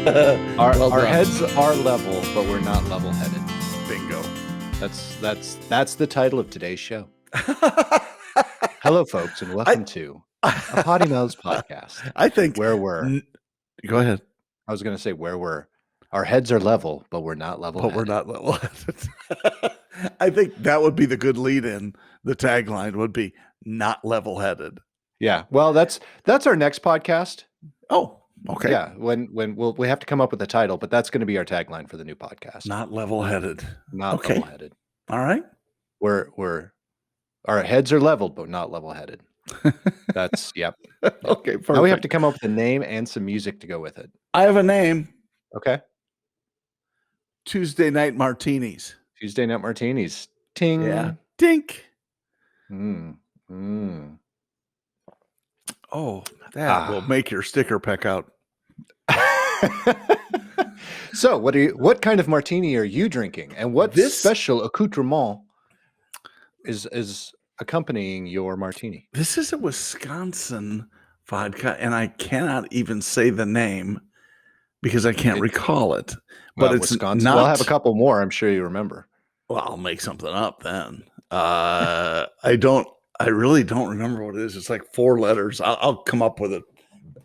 Well Our done. heads are level, but we're not level-headed. Bingo. That's the title of today's show. Hello, folks, and welcome to a PoddiMouths podcast. I think Where we're, go ahead. I was going to say where we're, our heads are level, but we're not level-headed. But we're not level-headed. I think that would be the good lead-in. The tagline would be "not level-headed." Yeah. Well, that's our next podcast. Oh, okay. Yeah. When we have to come up with a title, but that's going to be our tagline for the new podcast. Not level-headed. Not Okay. level-headed. All right. Our heads are leveled, but not level-headed. That's yep. Okay. Perfect. Now we have to come up with a name and some music to go with it. I have a name. Okay. Tuesday Night Martinis. Tuesday Night Martinis. Ting. Yeah. Dink. Oh, that will make your sticker peck out. So, what kind of martini are you drinking, and what special accoutrement is accompanying your martini? This is a Wisconsin vodka, and I cannot even say the name because I can't recall it. But it's Wisconsin. Not, I'll have a couple more. I'm sure you remember. Well, I'll make something up then. I really don't remember what it is. It's like 4 letters. I'll come up with it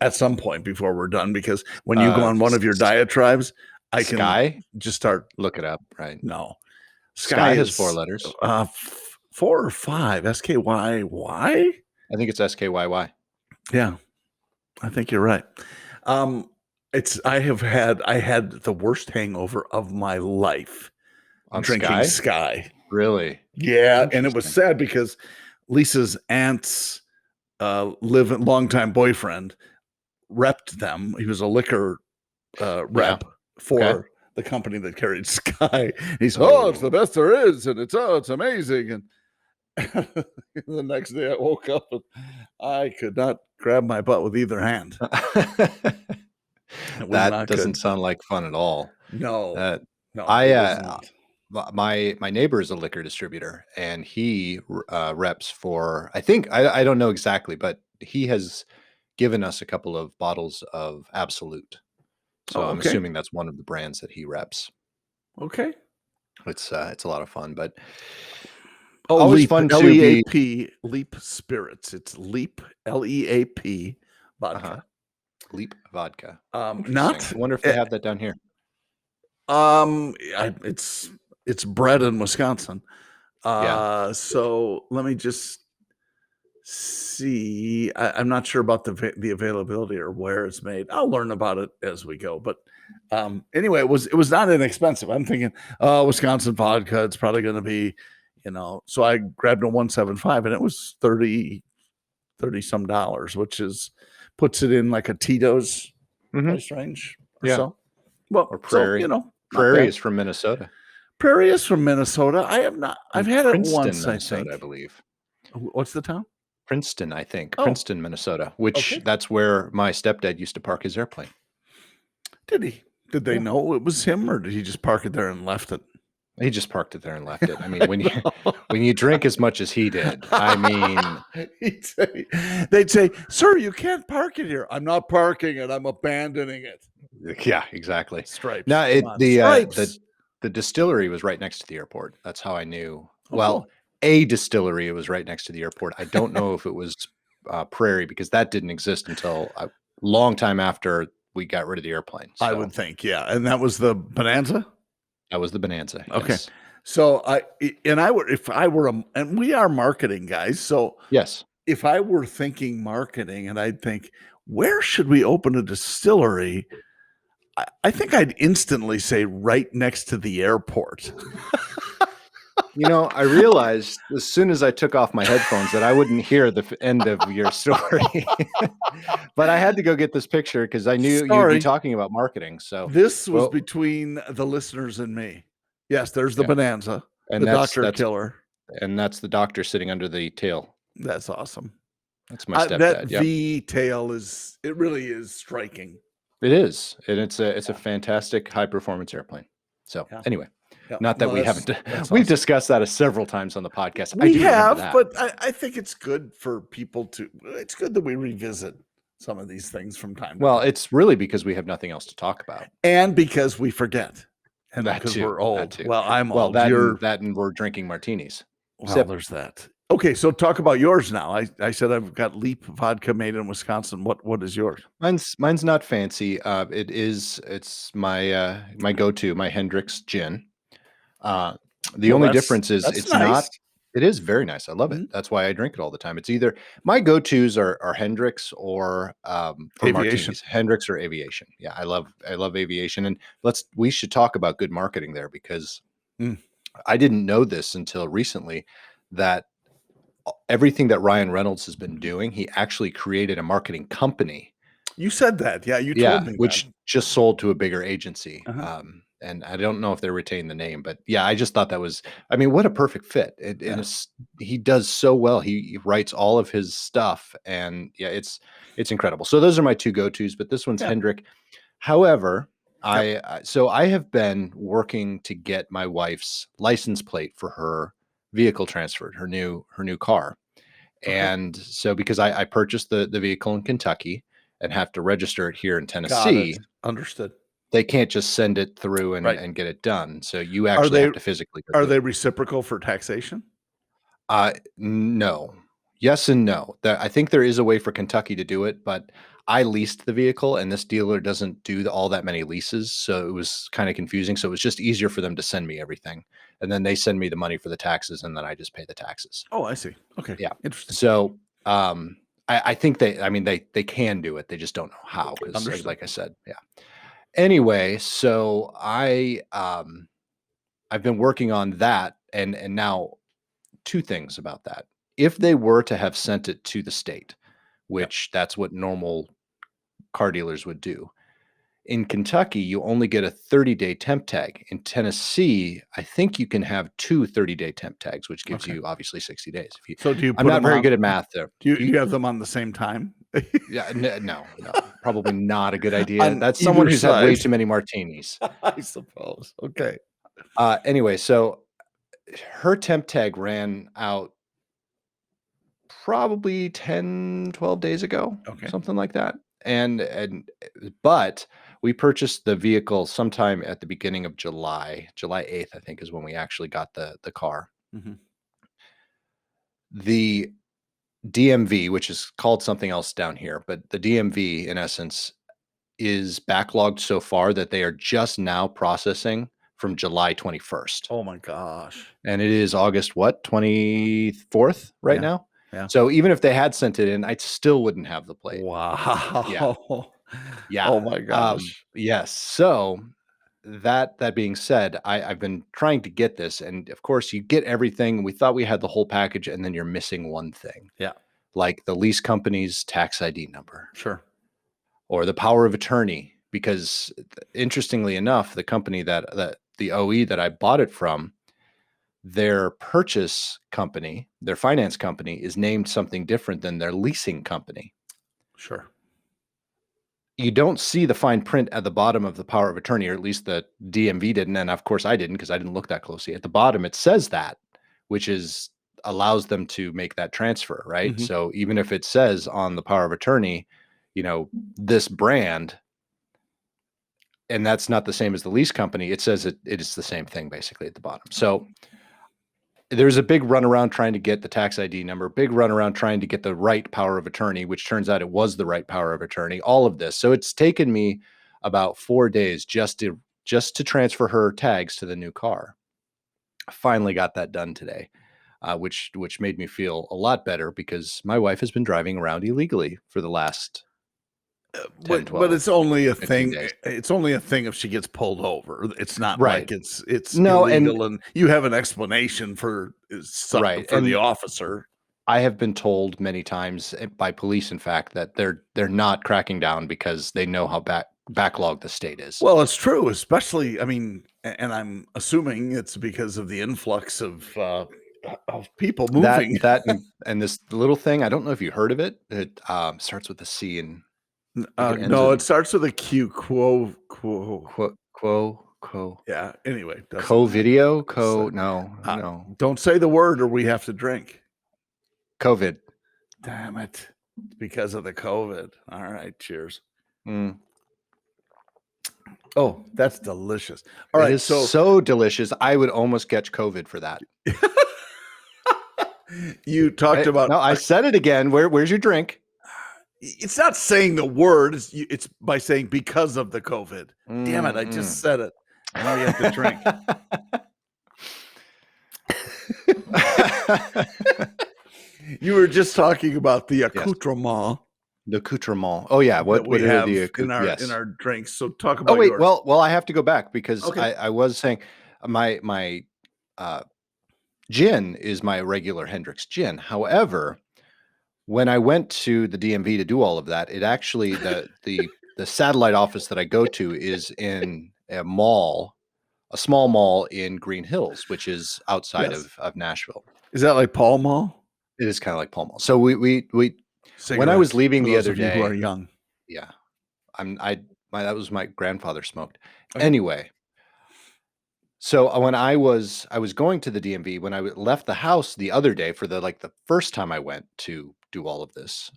at some point before we're done, because when you go on one of your diatribes, I can just start. Look it up, right? No. Sky has 4 letters. 4 or 5. SKYY? I think it's SKYY. Yeah. I think you're right. I had the worst hangover of my life on drinking Sky. Really? Yeah, and it was sad because Lisa's aunt's longtime boyfriend repped them. He was a liquor rep for the company that carried Sky. He's it's the best there is, and it's amazing. And the next day I woke up and I could not grab my butt with either hand. That doesn't sound like fun at all. No. My neighbor is a liquor distributor, and he reps for, I think, I don't know exactly, but he has given us a couple of bottles of Absolute. So I'm assuming that's one of the brands that he reps. Okay. It's a lot of fun, but always Leap, fun to L-E-A-P, Leap Spirits. It's Leap, L-E-A-P vodka. Leap vodka. I wonder if they have that down here. It's bred in Wisconsin. So let me just see. I'm not sure about the availability or where it's made. I'll learn about it as we go. But anyway, it was not inexpensive. I'm thinking, Wisconsin vodka, it's probably going to be, So I grabbed a 175, and it was $30 some dollars, which puts it in like a Tito's price range or so. Well, or Prairie. So, Prairie is from Minnesota. Prairie is from Minnesota. I have not. I've had Princeton, it once, Minnesota, I think. I believe. What's the town? Princeton, I think. Princeton, Minnesota, which that's where my stepdad used to park his airplane. Did he? Did they know it was him, or did he just park it there and left it? He just parked it there and left it. I mean, when you drink as much as he did, I mean, they'd say, "Sir, you can't park it here." I'm not parking it. I'm abandoning it. Yeah, exactly. Stripes. Now, the distillery was right next to the airport. That's how I knew. A distillery was right next to the airport. I don't know if it was Prairie, because that didn't exist until a long time after we got rid of the airplane. So. I would think, yeah. And that was the Bonanza? That was the Bonanza. Okay. Yes. So and we are marketing guys. So yes, if I were thinking marketing, and I'd think, where should we open a distillery? I think I'd instantly say right next to the airport. I realized as soon as I took off my headphones that I wouldn't hear the end of your story. But I had to go get this picture because I knew you'd be talking about marketing. So this was between the listeners and me. Yes, there's the Bonanza, and the Dr. Killer. And that's the doctor sitting under the tail. That's awesome. That's my stepdad. The tail it really is striking. It is. And it's a fantastic high performance airplane. So anyway. Yeah. Not that we've discussed that several times on the podcast. We have, but I think it's good for people it's good that we revisit some of these things from time to Well, time. it's really because we have nothing else to talk about. And because we forget. And That because too. we're That old. too. Well, I'm Well, old. You're that and we're drinking martinis. well, Sip. there's that. Okay, so talk about yours now. I said I've got Leap vodka made in Wisconsin. What is yours? Mine's not fancy. It's my go-to, my Hendricks gin. The Well, only difference is that's it's nice. not. It is very nice. I love it. Mhm. That's why I drink it all the time. It's either my go-tos are Hendricks or for Aviation. martinis, Hendricks or Aviation. Yeah, I love Aviation, and we should talk about good marketing there because Mm. I didn't know this until recently that everything that Ryan Reynolds has been doing, he actually created a marketing company. You said that. Yeah, you told Yeah, me that. which just sold to a bigger agency. Uh-huh. And I don't know if they retained the name, but yeah, I just thought that was, I mean, what a perfect fit. Yeah. He does so well. He writes all of his stuff, and yeah, it's incredible. So those are my two go-tos, but this one's Yeah. Hendrick. However, Yep. I have been working to get my wife's license plate for her vehicle transferred, her new car. Okay. And so because I purchased the vehicle in Kentucky and have to register it here in Got it. Tennessee, Understood. they can't just send it through Right. and get it done. So you Are actually they have to physically go are do they it. reciprocal for taxation? No. Yes and no. I think there is a way for Kentucky to do it, but I leased the vehicle and this dealer doesn't do all that many leases. So it was kind of confusing. So it was just easier for them to send me everything. And then they send me the money for the taxes and then I just pay the taxes. Oh, I see. Okay. Yeah. Interesting. So I think they can do it. They just don't know how because Understood. like I said, yeah. Anyway, so I've been working on that and now two things about that. If they were to have sent it to the state, Yep. which that's what normal car dealers would do. In Kentucky, you only get a 30-day temp tag. In Tennessee, I think you can have two 30-day temp tags, which gives Okay. you obviously 60 days. So do you I'm put not them very on? good at math there. Do you have them on the same time? Yeah, no, probably not a good idea. On That's someone either who's had way side, too many martinis. I suppose. Okay. Anyway, so her temp tag ran out probably 10, 12 days ago, Okay. something like that. But we purchased the vehicle sometime at the beginning of July 8th, I think is when we actually got the car. Mhm. The DMV, which is called something else down here, but the DMV in essence is backlogged so far that they are just now processing from July 21st. Oh my gosh. And it is August what? 24th right Yeah. now. Yeah. So even if they had sent it in, I still wouldn't have the plate. Yeah. Wow. Yeah. Oh my gosh. Yes. So that being said, I've been trying to get this, and of course, you get everything. We thought we had the whole package, and then you're missing one thing, Yeah. like the lease company's tax ID number Sure. or the power of attorney. Because interestingly enough, the company that the OE that I bought it from, their purchase company, their finance company, is named something different than their leasing company. Sure. You don't see the fine print at the bottom of the power of attorney, or at least the DMV didn't. And of course I didn't because I didn't look that closely. At the bottom, it says that, which allows them to make that transfer, right? Mhm. So even if it says on the power of attorney, this brand, and that's not the same as the lease company, it says it is the same thing basically at the bottom. So there's a big runaround trying to get the tax ID number, big runaround trying to get the right power of attorney, which turns out it was the right power of attorney, all of this. So it's taken me about 4 days just to transfer her tags to the new car. I finally got that done today, which made me feel a lot better because my wife has been driving around illegally for the last 10, But 12, it's only a 15 thing. days. It's only a thing if she gets pulled over. It's not Right. like it's No, and illegal, and you have an explanation for right. for the And officer. I have been told many times by police, in fact, that they're not cracking down because they know how backlogged the state is. Well, it's true, especially. I mean, and I'm assuming it's because of the influx of people moving. And this little thing, I don't know if you heard of it. It starts with a C and I think it ends No, in it starts with a Q. Quo. quo. Yeah. Anyway, doesn't matter. Co-video, It's, no. don't say the word, or we have to drink. COVID. Damn it. Because of the COVID. All right. Cheers. Mm. Oh, that's delicious. All It right. is so delicious. I would almost catch COVID for that. You talked about. No, I said it again. Where's your drink? It's not saying the word. It's by saying because of the COVID. Damn it! I just said it. Now you have to drink. You were just talking about the accoutrement. The accoutrement. Oh yeah. What we are have the in our drinks? So talk about Oh wait. yours. Well, I have to go back because Okay. I was saying my gin is my regular Hendricks gin. However, when I went to the DMV to do all of that, it actually the satellite office that I go to is in a small mall in Green Hills, which is outside Yes. of Nashville. Is that like Pall Mall? It is kind of like Pall Mall. So we when I was Cigarettes, leaving for the those other of you who day, are young. yeah, that was my grandfather smoked. Okay. Anyway, so when I was going to the DMV, when I left the house the other day for the first time I went to do all of this,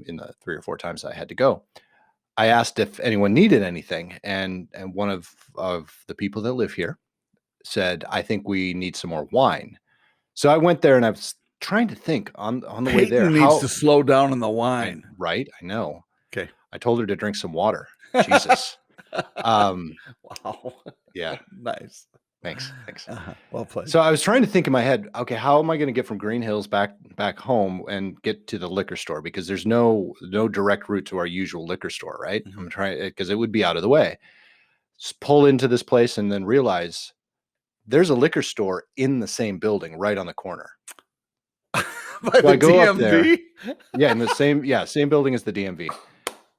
in the 3 or 4 times I had to go, I asked if anyone needed anything, and one of the people that live here said, "I think we need some more wine." So I went there and I was trying to think on the way there Peyton needs to slow down on the wine. Right, I know. Okay. I told her to drink some water. Jesus. Wow. Yeah. Nice. Thanks. Well played. So I was trying to think in my head, okay, how am I going to get from Green Hills back home and get to the liquor store? Because there's no direct route to our usual liquor store, right? I'm trying, because it would be out of the way. Just pull into this place and then realize there's a liquor store in the same building right on the corner. By the I go DMV? up there. Yeah, in the same building as the DMV.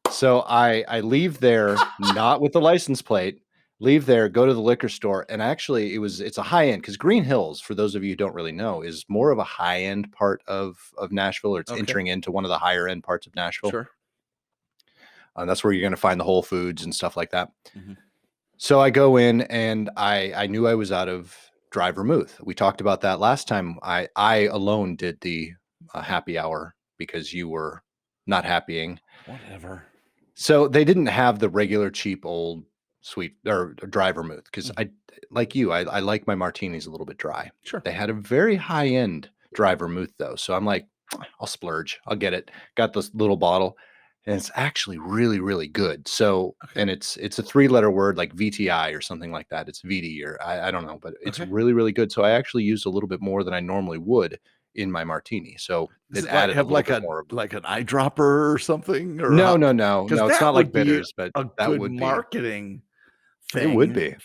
So I leave there, not with the license plate, leave there, go to the liquor store. And actually it's a high end, because Green Hills, for those of you who don't really know, is more of a high end part of Nashville, or it's entering into one of the higher end parts of Nashville. Sure. That's where you're going to find the Whole Foods and stuff like that. So I go in and I knew I was out of dry vermouth. We talked about that last time. I alone did the happy hour because you were not happying. Whatever. So they didn't have the regular cheap old sweet or dry vermouth, because I like my martinis a little bit dry. Sure. They had a very high end dry vermouth though. So I'm like, I'll splurge. I'll get it. Got this little bottle, and it's actually really, really good. So, and it's a 3-letter word like VTI or something like that. It's VD, or I don't know, but it's really, really good. So I actually used a little bit more than I normally would in my martini. So it added a little bit more. Like an eyedropper or something? Or no. It's not like bitters, but a that good would marketing thing. It would be.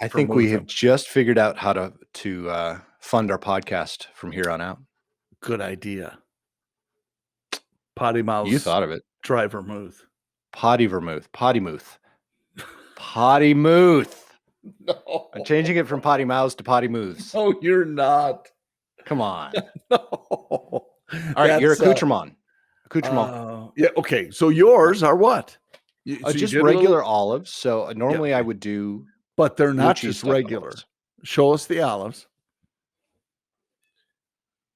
I think we have just figured out how to fund our podcast from here on out. Good idea. PoddiMouths. You thought of it. Dry vermouth. PoddiMouths. No. I'm changing it from PoddiMouths to PoddiMouths. No, you're not. Come on. No. All right, you're accoutrement. Yeah. Okay. So yours are what? So just regular olives. So normally I would do, but they're not just regular. Olives. Show us the olives.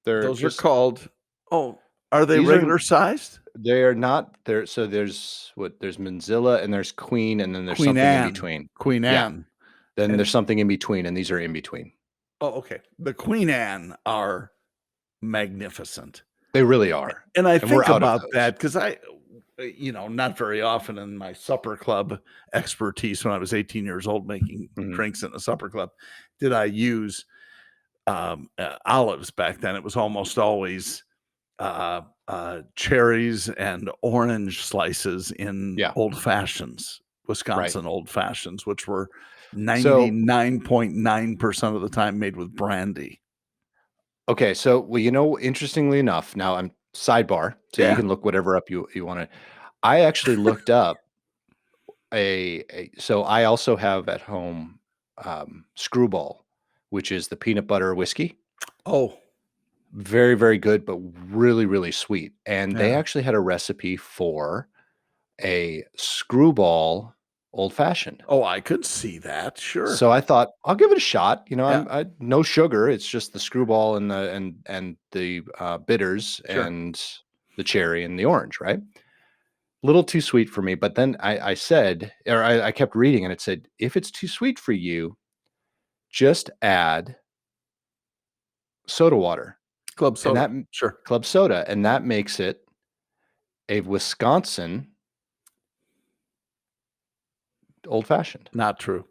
Those are called. Oh, are they regular sized? They are not. So there's Manzilla and there's Queen, and then there's Queen something Anne. in between. Queen Anne. Then there's something in between, and these are in between. Oh, okay. The Queen Anne are magnificent. They really are. And I think about that because I, not very often in my supper club expertise when I was 18 years old making drinks in a supper club, did I use olives back then. It was almost always cherries and orange slices in old fashions, Wisconsin old fashions, which were 99.9% of the time made with brandy. Okay, so interestingly enough, now I'm sidebar, so you can look whatever up you want to. I actually looked up so I also have at home Screwball, which is the peanut butter whiskey. Oh, very, very good, but really, really sweet. And they actually had a recipe for a Screwball old fashioned. Oh, I could see that. Sure. So I thought I'll give it a shot. I no sugar. It's just the Screwball and the bitters. Sure. And the cherry and the orange, right? A little too sweet for me. But then I said, or I kept reading, and it said, if it's too sweet for you, just add soda water. Club And soda. that Sure. club soda, and that makes it a Wisconsin old fashioned. Not true.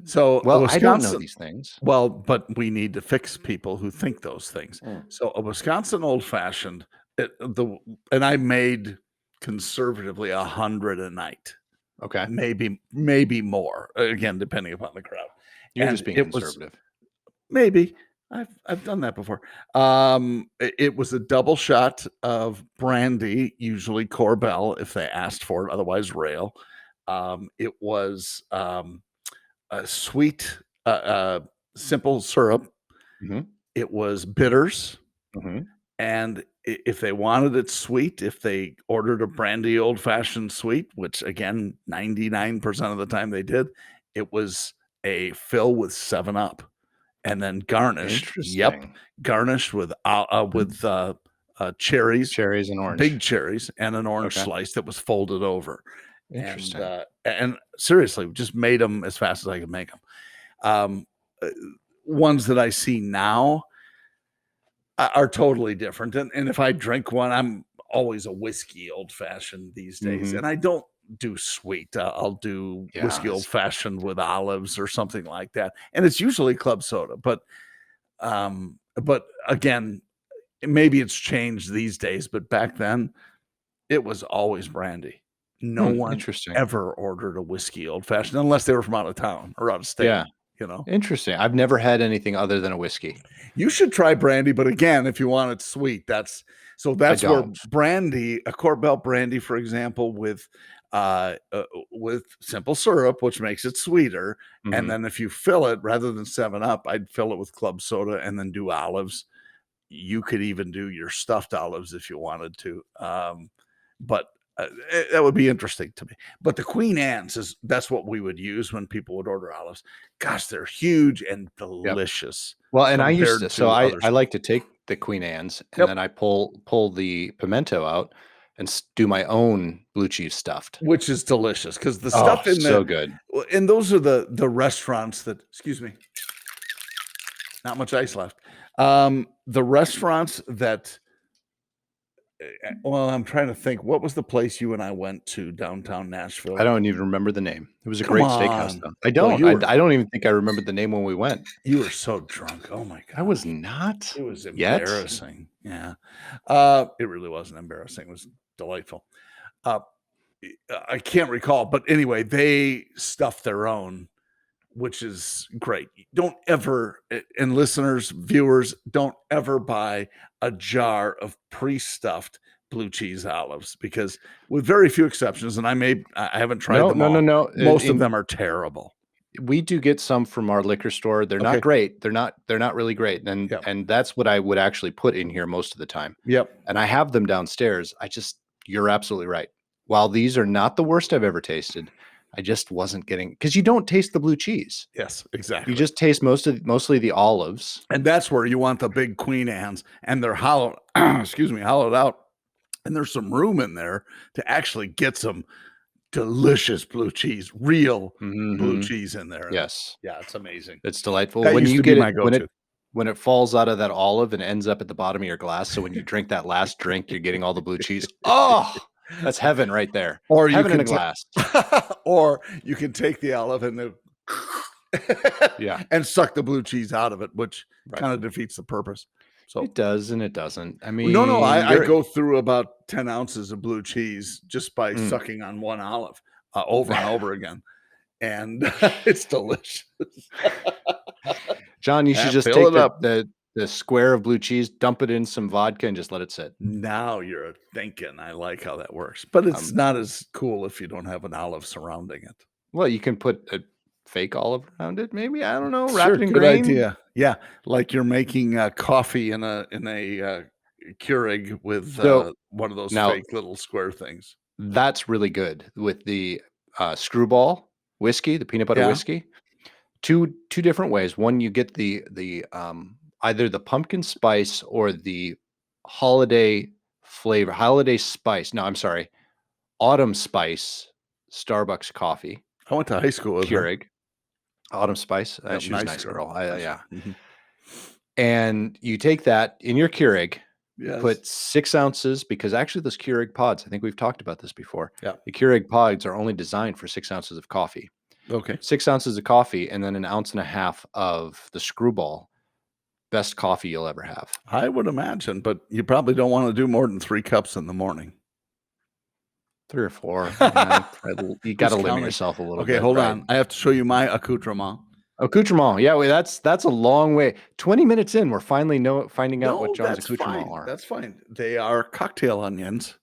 So Well, I don't know Wisconsin, these things. well, but we need to fix people who think those things. So a Wisconsin old fashioned, and I made conservatively 100 a night. Okay. Maybe more, again, depending upon the crowd. You're And just being it was conservative. maybe I've done that before. It was a double shot of brandy, usually Corbel if they asked for it, otherwise Rail. It was a sweet, simple syrup. It was bitters, and if they wanted it sweet, if they ordered a brandy old fashioned sweet, which again 99% of the time they did, it was a fill with 7-Up. And then garnished, Interesting. garnished with cherries, Cherries and orange. big cherries, and an orange Okay. slice that was folded over. Interesting. And seriously, just made them as fast as I could make them. Ones that I see now are totally different. And if I drink one, I'm always a whiskey old fashioned these days. And I don't do sweet. I'll do whiskey old fashioned with olives or something like that. And it's usually club soda. But again, maybe it's changed these days. But back then, it was always brandy. No one ever ordered a whiskey old fashioned unless they were from out of town or out of state. Yeah. Interesting. I've never had anything other than a whiskey. You should try brandy, but again, if you want it sweet, that's where brandy, a Corbel brandy, for example, with simple syrup, which makes it sweeter, and then if you fill it rather than 7-Up, I'd fill it with club soda and then do olives. You could even do your stuffed olives if you wanted to, but that would be interesting to me. But the Queen Anne's that's what we would use when people would order olives. Gosh, they're huge and delicious. Well, and I used to, so I like to take the Queen Anne's and then I pull the pimento out and do my own blue cheese stuffed, which is delicious because the stuff in so good. And those are the restaurants that, excuse me, not much ice left. The restaurants that, well, I'm trying to think. What was the place you and I went to downtown Nashville? I don't even remember the name. It was a great steakhouse, though. I don't. I don't even think I remembered the name when we went. You were so drunk. Oh my god! I was not. It was embarrassing. Yeah, it really wasn't embarrassing. It was delightful. I can't recall, but anyway, they stuffed their own, which is great. Don't ever, and listeners, viewers, don't ever buy a jar of pre-stuffed blue cheese olives because, with very few exceptions, and I haven't tried them all. No. Most of them are terrible. We do get some from our liquor store. They're not great. They're not really great. And that's what I would actually put in here most of the time. Yep. And I have them downstairs. You're absolutely right. While these are not the worst I've ever tasted, I just wasn't getting, because you don't taste the blue cheese. Yes, exactly. You just taste mostly the olives. And that's where you want the big Queen Anne's, and they're hollowed, hollowed out. And there's some room in there to actually get some delicious blue cheese, real blue cheese in there. Yes. Yeah, it's amazing. It's delightful. That When used you to be get my it, go-to. when it falls out of that olive and ends up at the bottom of your glass. So when you drink that last drink, you're getting all the blue cheese. Oh, that's heaven right there. Or heaven in a glass. Or you can take the olive and and suck the blue cheese out of it, which kind of defeats the purpose. So it does and it doesn't. I mean, no, I go through about 10 ounces of blue cheese just by sucking on one olive over and over again. And it's delicious. John, you should just take the square of blue cheese, dump it in some vodka, and just let it sit. Now you're thinking. I like how that works. But it's not as cool if you don't have an olive surrounding it. Well, you can put a fake olive around it, maybe. I don't know. Sure, Wrap it in good grain. idea. Yeah, like you're making coffee in a Keurig with one of those fake little square things. That's really good with the Screwball whiskey, the peanut butter whiskey. Two different ways. One, you get the either the pumpkin spice or the holiday flavor, holiday spice. No, I'm sorry. Autumn spice Starbucks coffee. I went to high school with her. Keurig. Autumn spice. Yep, She was a nice girl. Yeah. Mhm. And you take that in your Keurig, Yes. put 6 ounces, because actually those Keurig pods, I think we've talked about this before. Yeah. The Keurig pods are only designed for 6 ounces of coffee. Okay. 6 ounces of coffee and then 1.5 ounces of the Screwball. Best coffee you'll ever have. I would imagine, but you probably don't want to do more than 3 cups in the morning. 3 or 4. You got to limit yourself a little bit. Okay, hold on. I have to show you my accoutrement. Accoutrement. Yeah, that's a long way. 20 minutes in, we're finally finding out what John's accoutrement are. That's fine. They are cocktail onions.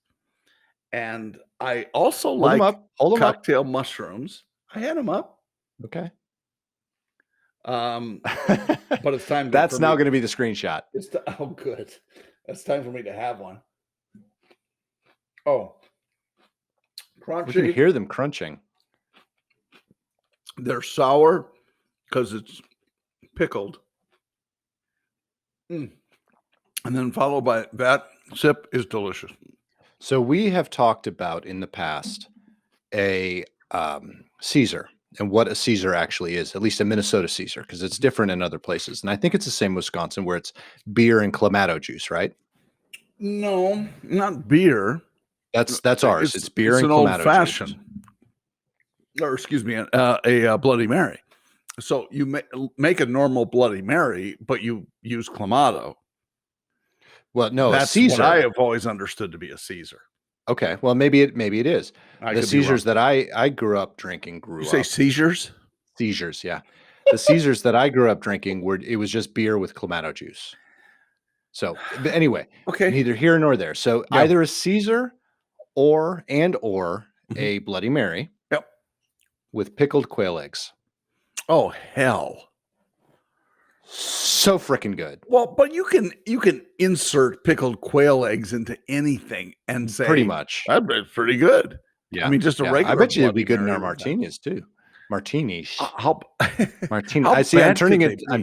And I also like cocktail mushrooms. I had them up. Okay. But it's time. That's now going to be the screenshot. Oh, good. It's time for me to have one. Oh, crunchy. We can hear them crunching. They're sour because it's pickled. And then followed by that sip is delicious. So we have talked about in the past a Caesar and what a Caesar actually is, at least a Minnesota Caesar, because it's different in other places. And I think it's the same in Wisconsin, where it's beer and Clamato juice, right? No, not beer. That's ours. It's beer and Clamato juice. Old-fashioned. Or excuse me, a Bloody Mary. So you make a normal Bloody Mary, but you use Clamato. Well, no, that's Caesar. What I have always understood to be a Caesar. Okay, well, maybe it is. The Caesars that I grew up drinking You say seizures? Seizures, yeah. The Caesars that I grew up drinking it was just beer with Clamato juice. So, but anyway, okay, neither here nor there. So either a Caesar or a Bloody Mary. Yep. With pickled quail eggs. Oh, hell. So freaking good. Well, but you can insert pickled quail eggs into anything and say pretty much that'd be pretty good. Yeah. I mean, just a regular. I bet you it'd be good in our martinis too. Martinis. Martini. I see. I'm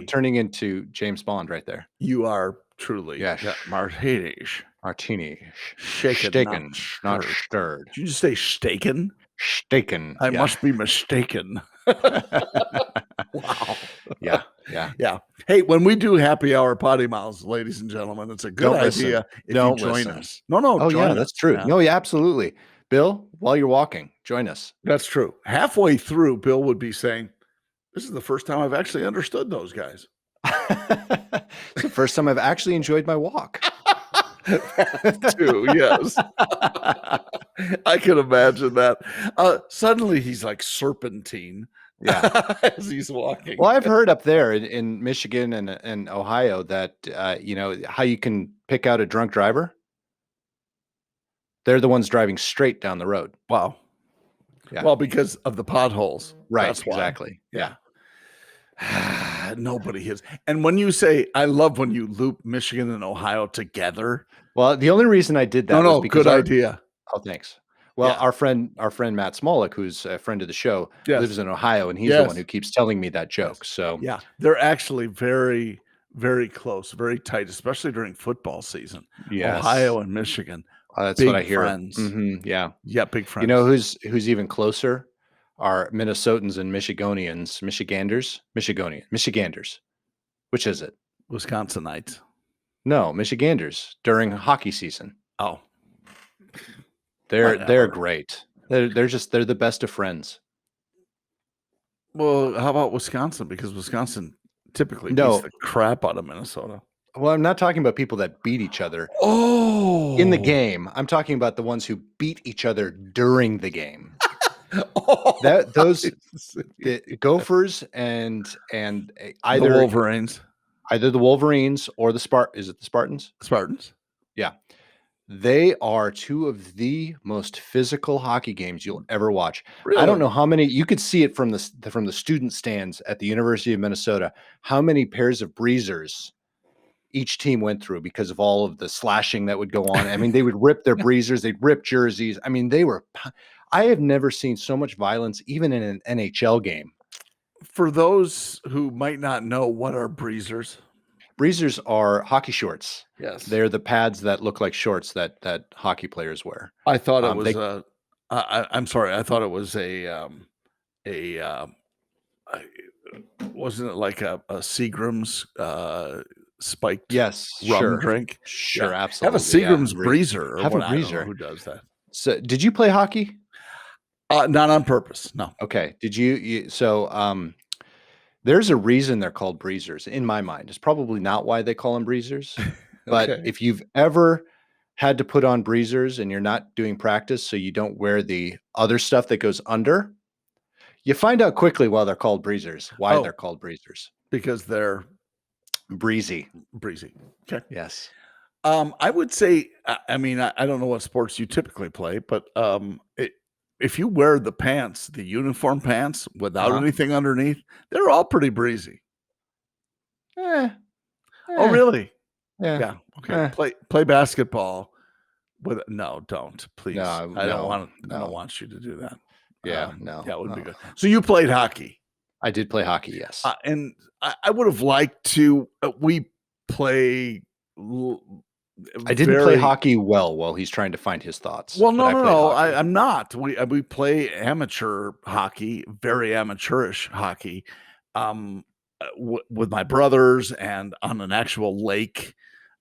turning into James Bond right there. You are truly. Yeah. Martinis. Martini. Shaken, not stirred. Did you just say staken? Staken. I must be mistaken. Wow. Yeah. Hey, when we do happy hour PoddiMouths, ladies and gentlemen, it's a good idea if you join us. No. Oh, yeah, that's true. Yeah. No, yeah, absolutely. Bill, while you're walking, join us. That's true. Halfway through, Bill would be saying, "This is the first time I've actually understood those guys." It's the first time I've actually enjoyed my walk. Too, yes. I can imagine that. Suddenly he's like serpentine. Yeah, as he's walking. Well, I've heard up there in Michigan and Ohio that how you can pick out a drunk driver. They're the ones driving straight down the road. Wow. Yeah. Well, because of the potholes. Right. That's why. Exactly. Yeah. Nobody is. And when you say, I love when you loop Michigan and Ohio together. Well, the only reason I did that was because good idea. Oh, thanks. Well, our friend Matt Smolek, who's a friend of the show, lives in Ohio, and he's the one who keeps telling me that joke. So yeah, they're actually very, very close, very tight, especially during football season. Yes. Ohio and Michigan. That's big what I hear. Friends. Mm-hmm. Yeah. Yeah, big friends. You know who's even closer? Are Minnesotans and Michiganders. Which is it? Wisconsinites. No, Michiganders during hockey season. Oh. They're great. They're the best of friends. Well, how about Wisconsin? Because Wisconsin typically beats the crap out of Minnesota. Well, I'm not talking about people that beat each other. Oh, in the game. I'm talking about the ones who beat each other during the game. The Gophers and either the Wolverines, either the Wolverines or the Spartans? Spartans. Yeah. They are two of the most physical hockey games you'll ever watch. Really? I don't know how many. You could see it from the student stands at the University of Minnesota. How many pairs of breezers each team went through because of all of the slashing that would go on. I mean, they would rip their breezers, they'd rip jerseys. I mean, I have never seen so much violence, even in an NHL game. For those who might not know, what are breezers? Breezers are hockey shorts. Yes. They're the pads that look like shorts that hockey players wear. I thought it was I'm sorry. I thought it was wasn't it like a Seagram's spiked rum drink? Sure, Have a absolutely. Seagram's breezer or Have a what? I don't know breezer. who does that. So, did you play hockey? Not on purpose. No. Okay. Did you there's a reason they're called breezers in my mind. It's probably not why they call them breezers. But Okay. if you've ever had to put on breezers and you're not doing practice, so you don't wear the other stuff that goes under, you find out quickly why they're called breezers, why they're called breezers. Because they're breezy. Okay. Yes. I would say, I mean, I don't know what sports you typically play, but if you wear the pants, the uniform pants without anything underneath, they're all pretty breezy. Oh, really? Yeah. Okay. Play basketball with don't please. No, I don't want you to do that. Yeah, no. That would be good. So you played hockey. I did play hockey, yes. And I would have liked to. We play. I didn't play hockey well while he's trying to find his thoughts. Well, no. I'm not. We play amateur hockey, very amateurish hockey, with my brothers and on an actual lake.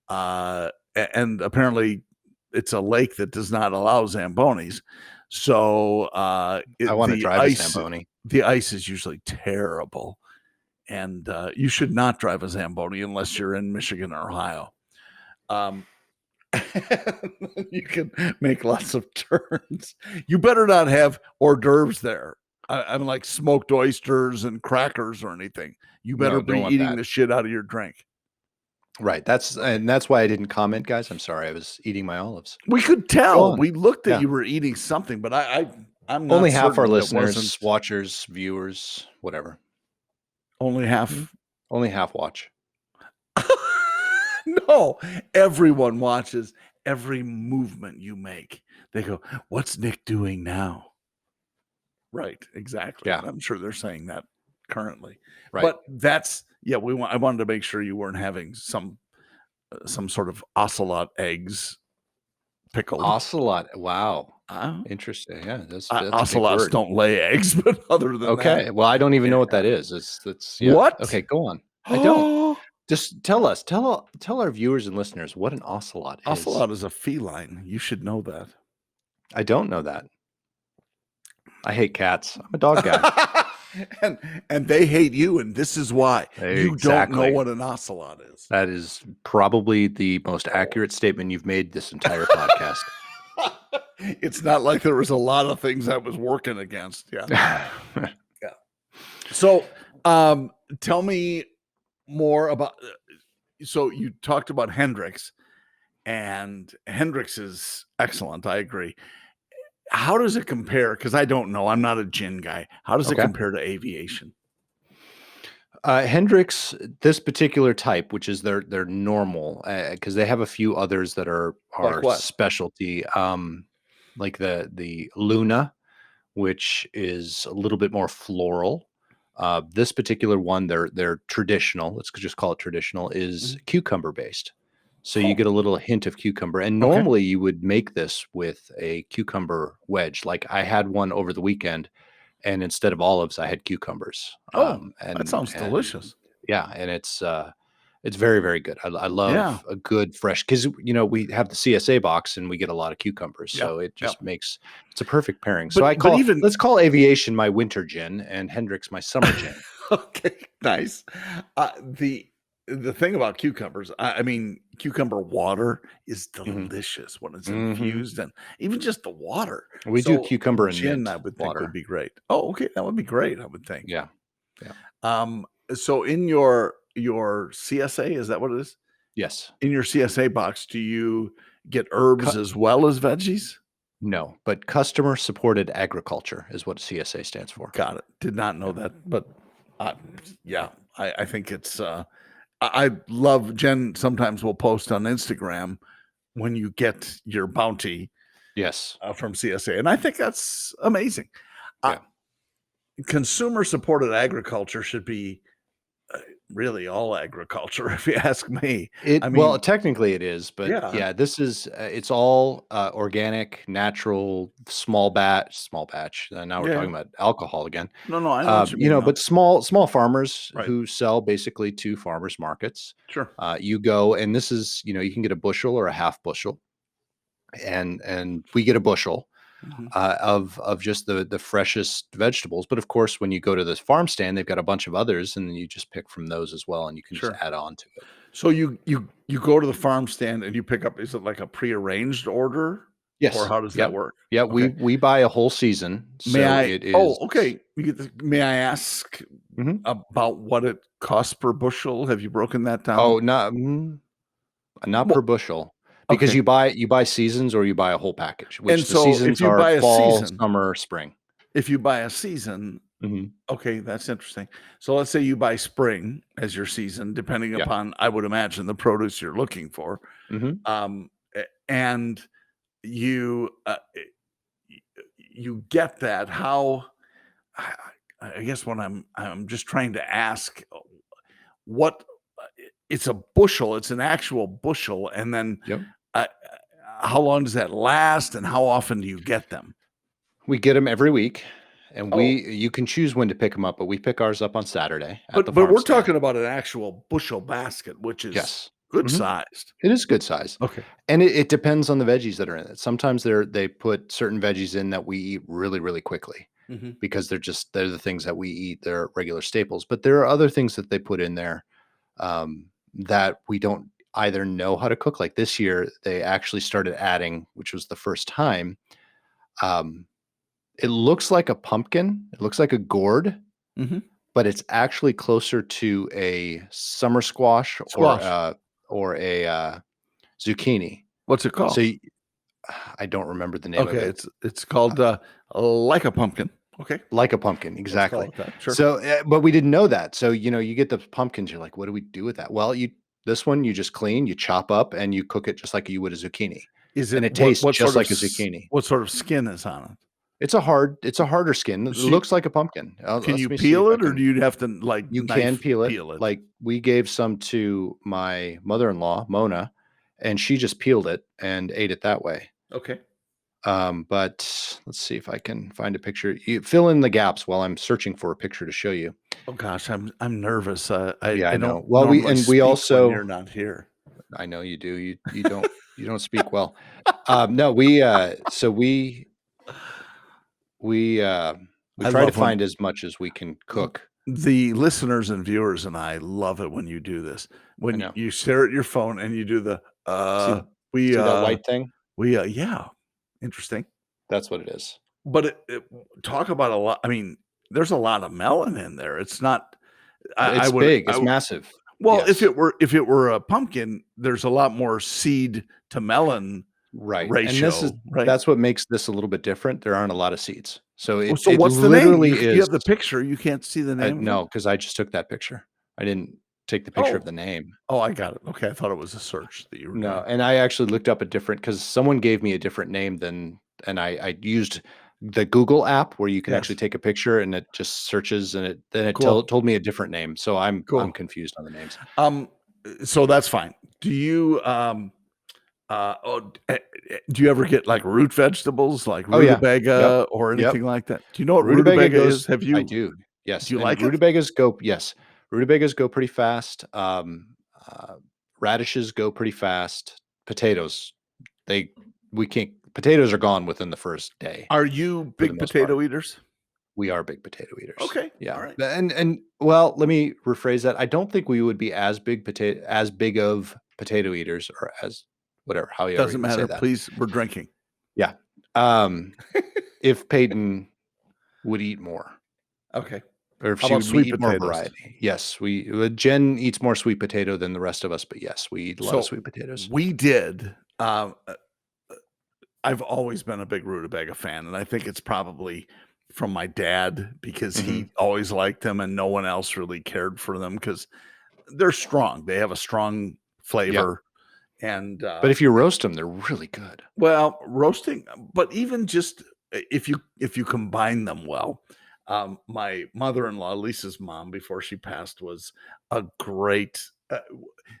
And apparently, it's a lake that does not allow Zambonis. So I want to drive a Zamboni. The ice is usually terrible, and you should not drive a Zamboni unless you're in Michigan or Ohio. You can make lots of turns. You better not have hors d'oeuvres there. I'm like smoked oysters and crackers or anything. You better be eating the shit out of your drink. Right. That's why I didn't comment, guys. I'm sorry. I was eating my olives. We could tell. We looked at you were eating something, but I'm not only half our listeners, watchers, viewers, whatever. Only half. Only half watch. No, everyone watches every movement you make. They go, "What's Nick doing now?" Right, exactly. Yeah, I'm sure they're saying that currently. Right. But that's I wanted to make sure you weren't having some sort of ocelot eggs pickled. Ocelot. Wow. Interesting. Yeah, that's ocelots don't lay eggs, but other than that. Okay. Well, I don't even know what that is. That's What? Okay, go on. I don't. Just tell us. Tell our viewers and listeners what an ocelot is. Ocelot is a feline. You should know that. I don't know that. I hate cats. I'm a dog guy. and they hate you, and this is why. You don't know what an ocelot is. That is probably the most accurate statement you've made this entire podcast. It's not like there was a lot of things I was working against. Yeah. So tell me more about, so you talked about Hendricks, and Hendricks is excellent. I agree. How does it compare? Because I don't know. I'm not a gin guy. How does it compare to Aviation? Hendricks, this particular type, which is their normal, because they have a few others that are specialty, like the Luna, which is a little bit more floral. This particular one, they're traditional. Let's just call it traditional. Is cucumber based. So you get a little hint of cucumber. And normally you would make this with a cucumber wedge. Like I had one over the weekend, and instead of olives, I had cucumbers. And that sounds delicious. Yeah. And it's very, very good. I love a good fresh, because, we have the CSA box and we get a lot of cucumbers. So it just it's a perfect pairing. So let's call Aviation my winter gin and Hendricks my summer gin. Okay, nice. The thing about cucumbers, I mean, cucumber water is delicious when it's infused, and even just the water. We do cucumber and gin. mint I would think would be great. Oh, okay, that would be great. I would think. Yeah. So in your CSA, is that what it is? Yes. In your CSA box, do you get herbs as well as veggies? No, but customer supported agriculture is what CSA stands for. Got it. Did not know that, but I think it's. I love Jen. Sometimes will post on Instagram when you get your bounty. Yes, from CSA, and I think that's amazing. Consumer supported agriculture should be really all agriculture, if you ask me. I Well, mean, technically it is, but yeah, yeah, this is it's all organic, natural, small batch. Now we're yeah. talking about alcohol again. No, no, I know what you You mean, know, though. but small farmers Right. who sell basically to farmers markets. Sure. You go, and this is, you know, you can get a bushel or a half bushel, and we get a bushel Mhm. of just the freshest vegetables. But of course, when you go to this farm stand, they've got a bunch of others, and then you just pick from those as well, and you can just Sure. add on to it. So you go to the farm stand and you pick up, is it like a prearranged order, or Yes. how does that Yep. work? Yeah, Okay. we buy a whole season, May so I it Oh, is. okay. May I ask Mhm. about what it costs per bushel? Have you broken that down? Oh, not Well, per bushel, because okay. you buy seasons or you buy a whole package, And which the so if seasons you are buy a fall, season summer, spring. if you buy a season, Mhm. okay, that's interesting. So let's say you buy spring as your season, depending Yeah. upon, I would imagine, the produce you're looking for. Mhm. And you you get that. How I, I guess what I'm just trying to ask, what it's a bushel, it's an actual bushel, and then Yep. uh, how long does that last, and how often do you get them? We get them every week, and Oh, you can choose when to pick them up, but we pick ours up on Saturday at the but farm we're stand. talking about an actual bushel basket, which is Yes. good Mhm. sized. It is good size, Okay. and it depends on the veggies that are in it. Sometimes they put certain veggies in that we eat really, really quickly, Hmm. because they're the things that we eat, they're regular staples. But there are other things that they put in there, that we don't either know how to cook. Like this year, they actually started adding, which was the first time, um, it looks like a pumpkin, it looks like a gourd, Hmm. but it's actually closer to a summer squash Squash. or a zucchini. What's it So called? I don't remember the name of Okay, it. it's called like a pumpkin. Okay, Like a pumpkin, let's call exactly. it that. Sure. So, but we didn't know that. So, you know, you get the pumpkins, you're like, "What do we do with that?" Well, this one you just clean, you chop up, and you cook it just like you would a zucchini, Is and it it tastes what just sort of like a zucchini. what sort of skin is on it? It's a harder skin. It So looks like a pumpkin. can Let you me see if peel I it, or can. do you have to like You can knife peel it. peel it? Like, we gave some to my mother-in-law, Mona, and she just peeled it and ate it that way. Okay. But let's see if I can find a picture. You fill in the gaps while I'm searching for a picture to show you. Oh gosh, I'm nervous. Yeah, I I don't know. Well, normally we speak when also. you're not here. I know you do. You don't speak well. No, so we we I try to love when find as much as we can cook. the listeners and viewers and I love it when you do this. I When know. you stare at your phone and you do the See we see that white thing? yeah, interesting. That's what it is. But talk about a lot. I mean, there's a lot of melon in there. It's not. I It's would. big. It's massive. Well, Yes. if it were a pumpkin, there's a lot more seed to melon Right. And ratio, right? that's what makes this a little bit different. There aren't a lot of seeds. So Well, it so it what's the name? literally You is. have the picture. You can't see the name of it. No, because I just took that picture. I didn't take the picture of Oh, the name. oh, I got it. Okay, I thought it was a search that you were No, doing. and I actually looked up a different, because someone gave me a different name than, and I used the Google app where you can actually Yes, take a picture and it just searches, and it cool, told me a different name. So I'm cool. confused on the names. Um, so that's fine. Do you do you ever get like root vegetables like Oh yeah. Yep. rutabaga or Yep. anything like that? Do you know what Rutabaga rutabaga goes. is? Have I you do. Do Yes, you and like it? rutabagas go. Yes, rutabagas go pretty fast. Uh, Radishes go pretty fast. Potatoes, they we can't. Potatoes are gone within the first day Are you for the big most part. potato eaters? We are big potato eaters. Okay, Yeah. all right. And well, let me rephrase that. I don't think we would be as big of potato eaters, or as whatever, however Doesn't you say matter. that. Please, we're drinking. Yeah. Um, if Peyton would eat more, Okay. or if How she about would sweet eat more potatoes? variety. Yes, Jen eats more sweet potato than the rest of us, but yes, we eat a lot of So sweet potatoes. we did. I've always been a big rutabaga fan, and I think it's probably from my dad because Mhm. he always liked them, and no one else really cared for them because they're strong. They have a strong Yeah. flavor, and But if you roast them, they're really good. well, roasting. But even just if you combine them well, My mother-in-law, Lisa's mom, before she passed, was a great.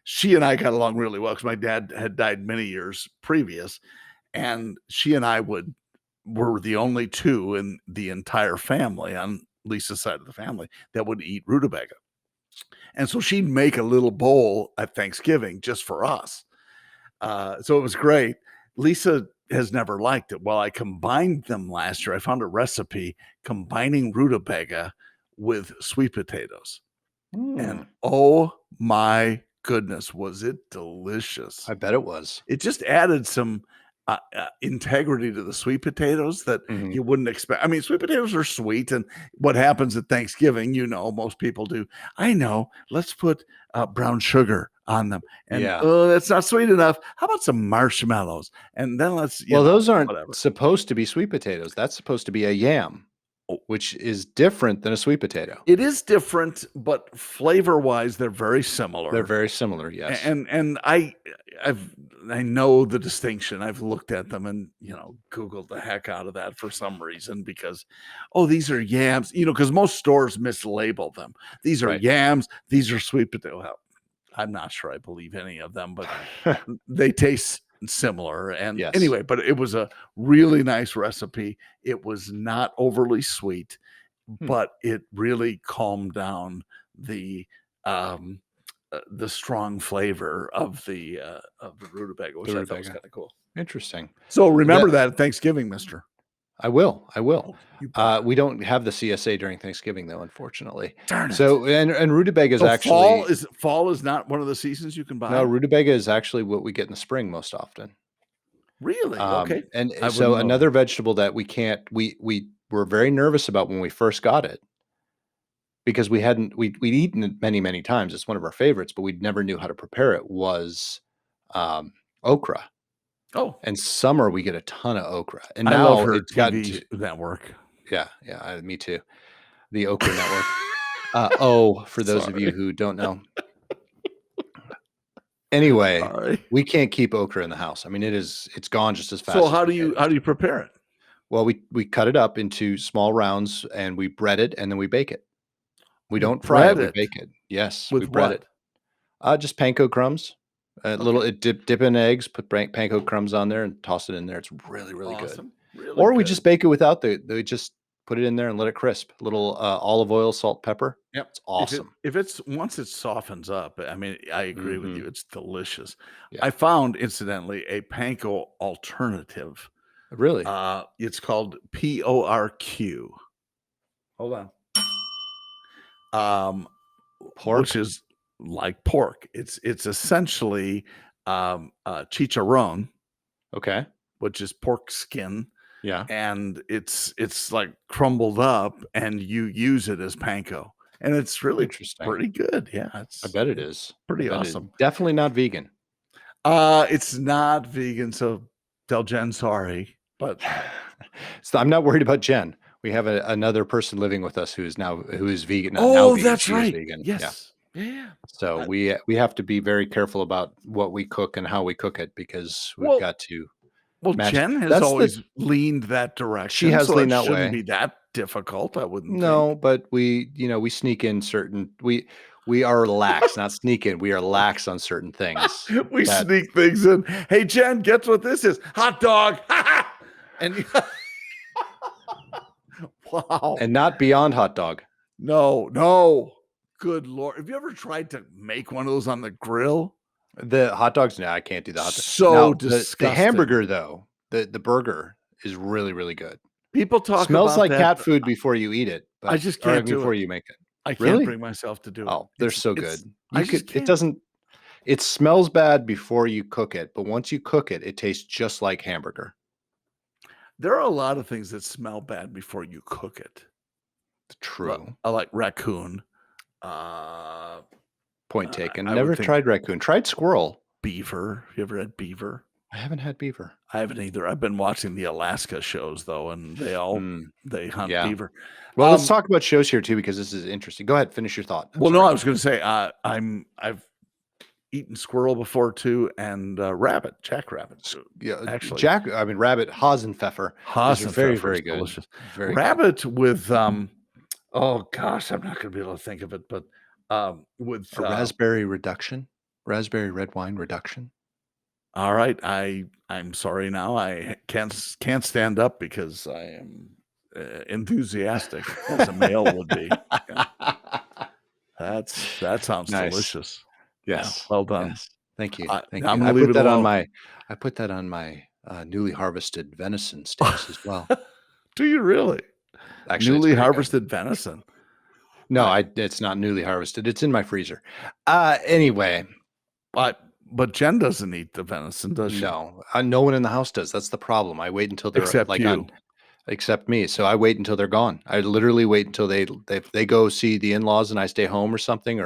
She and I got along really well because my dad had died many years previous, and she and I were the only two in the entire family on Lisa's side of the family that would eat rutabaga. And so she'd make a little bowl at Thanksgiving just for us. So it was great. Lisa has never liked it. Well, I combined them last year. I found a recipe combining rutabaga with sweet potatoes. And oh my goodness, was it delicious. I bet it was. It just added some integrity to the sweet potatoes that you wouldn't expect. I mean, sweet potatoes are sweet, and what happens at Thanksgiving, most people do. I know. Let's put brown sugar on them, and that's not sweet enough. How about some marshmallows? And then let's. Those aren't supposed to be sweet potatoes. That's supposed to be a yam, which is different than a sweet potato. It is different, but flavor-wise, they're very similar. They're very similar, yes. And I know the distinction. I've looked at them and Googled the heck out of that for some reason because, these are yams. Because most stores mislabel them. These are yams. These are sweet potato. Well, I'm not sure I believe any of them, but they taste similar. And anyway, but it was a really nice recipe. It was not overly sweet, but it really calmed down the strong flavor of the rutabaga, which I thought was kind of cool. Interesting. So remember that at Thanksgiving, mister. I will. We don't have the CSA during Thanksgiving though, unfortunately. Darn it. So and rutabaga is actually fall is not one of the seasons you can buy. No, rutabaga is actually what we get in the spring most often. Really? Okay. And so another vegetable that we were very nervous about when we first got it because we'd eaten it many, many times. It's one of our favorites, but we never knew how to prepare it was okra. Oh, and summer we get a ton of okra, and I now love her it's gotten TV network. Yeah, me too. The Okra network. For those of you who don't know. Anyway, we can't keep okra in the house. I mean, it's gone just as fast. So how do you prepare it? Well, we cut it up into small rounds and we bread it and then we bake it. We don't fry it, we bake it. Yes, we bread it. Just panko crumbs. Dip in eggs, put panko crumbs on there and toss it in there. It's really, really good. Really or good. we just bake it without we just put it in there and let it crisp. A little olive oil, salt, pepper. Yep. It's awesome. Once it softens up, I mean, I agree with you. It's delicious. Yeah. I found, incidentally, a panko alternative. Really? It's called PORQ. Hold on. Pork? Which is like pork. It's essentially chicharron. Okay. Which is pork skin. Yeah. And it's like crumbled up and you use it as panko. And it's really pretty good. Yeah. I bet it is. Pretty awesome. Definitely not vegan. It's not vegan, so tell Jen sorry. But so I'm not worried about Jen. We have another person living with us who is vegan. That's right. Vegan. Yes. Yeah. So we have to be very careful about what we cook and how we cook it because we've got to. Well, Jen has always leaned that direction. She has leaned that way. Shouldn't be that difficult, I wouldn't. No, but we sneak in certain. We are lax, not sneak in. We are lax on certain things. We sneak things in. Hey, Jen, guess what this is? Hot dog. And wow. And not beyond hot dog. No. Good Lord. Have you ever tried to make one of those on the grill? The hot dogs? No, I can't do the hot dog. So disgusting. The hamburger, though, the burger is really, really good. People talk smells about like that. cat food before you eat it. I just can't do before it. You make it. I can't bring myself to do it. Oh, they're so good. It doesn't. It smells bad before you cook it, but once you cook it, it tastes just like hamburger. There are a lot of things that smell bad before you cook it. True. I like raccoon. Point taken. Never tried raccoon. Tried squirrel. Beaver. You ever had beaver? I haven't had beaver. I haven't either. I've been watching the Alaska shows though, and they hunt beaver. Well, let's talk about shows here too because this is interesting. Go ahead, finish your thought. I was going to say I've eaten squirrel before too, and jackrabbit. Yeah, actually, rabbit, Hasenpfeffer. Hasenpfeffer, very, very good. Delicious. Very rabbit good. With Oh gosh, I'm not gonna be able to think of it, but with A raspberry reduction? Raspberry red wine reduction? all right, I'm sorry now. I can't stand up because I am enthusiastic as a male would be. Yeah, that sounds Nice. delicious. Yeah, Yes. well done. Yes. Thank you. Thank I'm you. gonna leave it alone. I put that on my, newly harvested venison steaks as well. Do you really? Actually, it's Newly very good. harvested venison. No, I, it's not newly harvested. It's in my freezer. Anyway, I but Jen doesn't eat the venison, does she? no, no one in the house does. That's the problem. I wait until they're Except like you. on except me. So I wait until they're gone. I literally wait until they go see the in-laws and I stay home or something,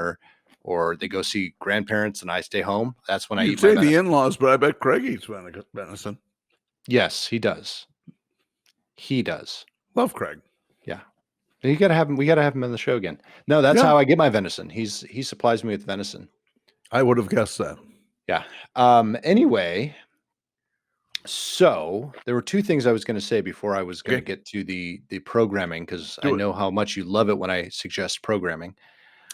or they go see grandparents and I stay home. That's when I You eat my say the venison. in-laws, but I bet Craig eats venison. Yes, he does. He does. Love Craig. Yeah. You gotta have him. We gotta have him on the show again. No, that's Yeah, how I get my venison. He supplies me with venison. I would have guessed that. Yeah. Anyway, so there were two things I was going to say before I was going to Okay, get to the programming because I do it. know how much you love it when I suggest programming.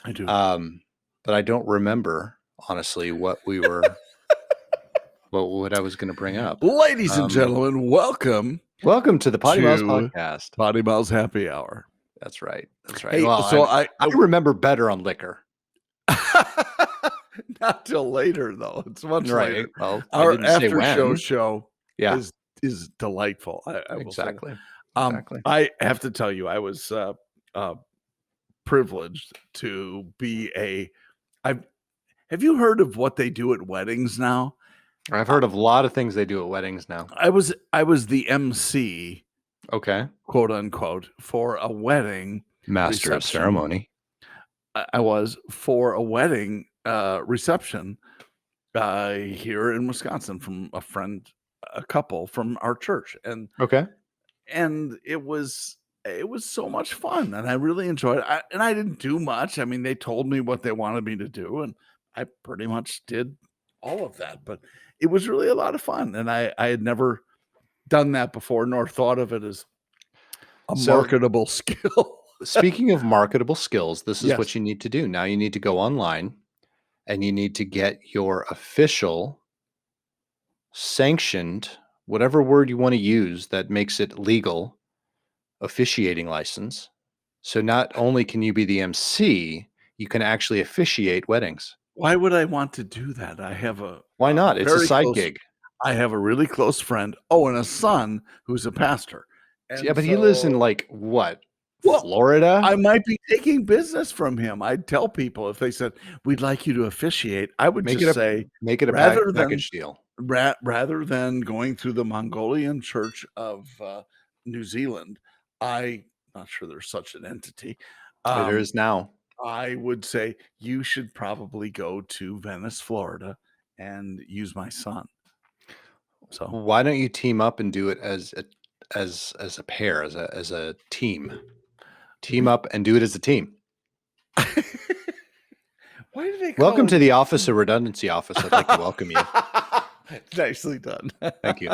I do. But I don't remember honestly what I was going to bring up. Ladies and gentlemen, welcome Welcome to the PoddiMouths to podcast. PoddiMouths Happy Hour. That's right. That's right. Hey, Well, so I remember better on liquor. not till later though. It's much Right. later. Well, I Our didn't say after when. show Yeah. is delightful. I will say that. Exactly. Exactly. I have to tell you, I was privileged to be have you heard of what they do at weddings now? I've heard of a lot of things they do at weddings now. I was the MC, Okay. quote unquote, for a wedding Master of reception. ceremony. I was for a wedding reception here in Wisconsin from a couple from our church, and Okay. it was so much fun, and I really enjoyed it. And I didn't do much. I mean, they told me what they wanted me to do, and I pretty much did all of that. But it was really a lot of fun, and I had never done that before, nor thought of it as a marketable skill. Speaking of marketable skills, this is Yes. what you need to do. Now you need to go online and you need to get your official sanctioned, whatever word you want to use that makes it legal, officiating license. So not only can you be the MC, you can actually officiate weddings. Why would I want to do that? I have Why not? It's a very side close gig. I have a really close friend. Oh, and a son who's a pastor. Yeah, And but he lives in so like what? well, Florida? I might be taking business from him. I'd tell people if they said, "We'd like you to officiate," I would Make just say, it a rather than package deal. rather than going through the Mongolian Church of New Zealand, not sure there's such an entity. There is now. I would say you should probably go to Venice, Florida, and use my son. So Why don't you team up and do it as a pair, as a team? Team up and do it as a team. Why do they call Welcome it to the Office of Redundancy Office. I'd like to welcome you. Nicely done. Thank you.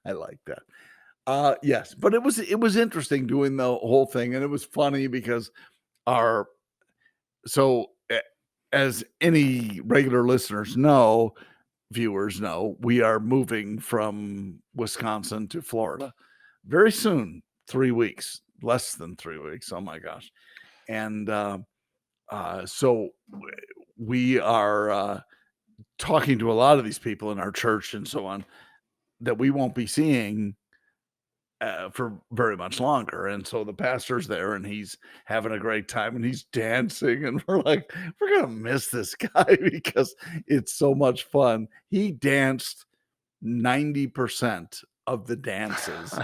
I like that. Yes, but it was interesting doing the whole thing, and it was funny because our so as any regular listeners know, viewers know, we are moving from Wisconsin to Florida very soon. 3 weeks, less than 3 weeks. Oh my gosh! And so we are talking to a lot of these people in our church and so on that we won't be seeing for very much longer. And so the pastor's there and he's having a great time and he's dancing. And we're like, we're going to miss this guy because it's so much fun. He danced 90% of the dances.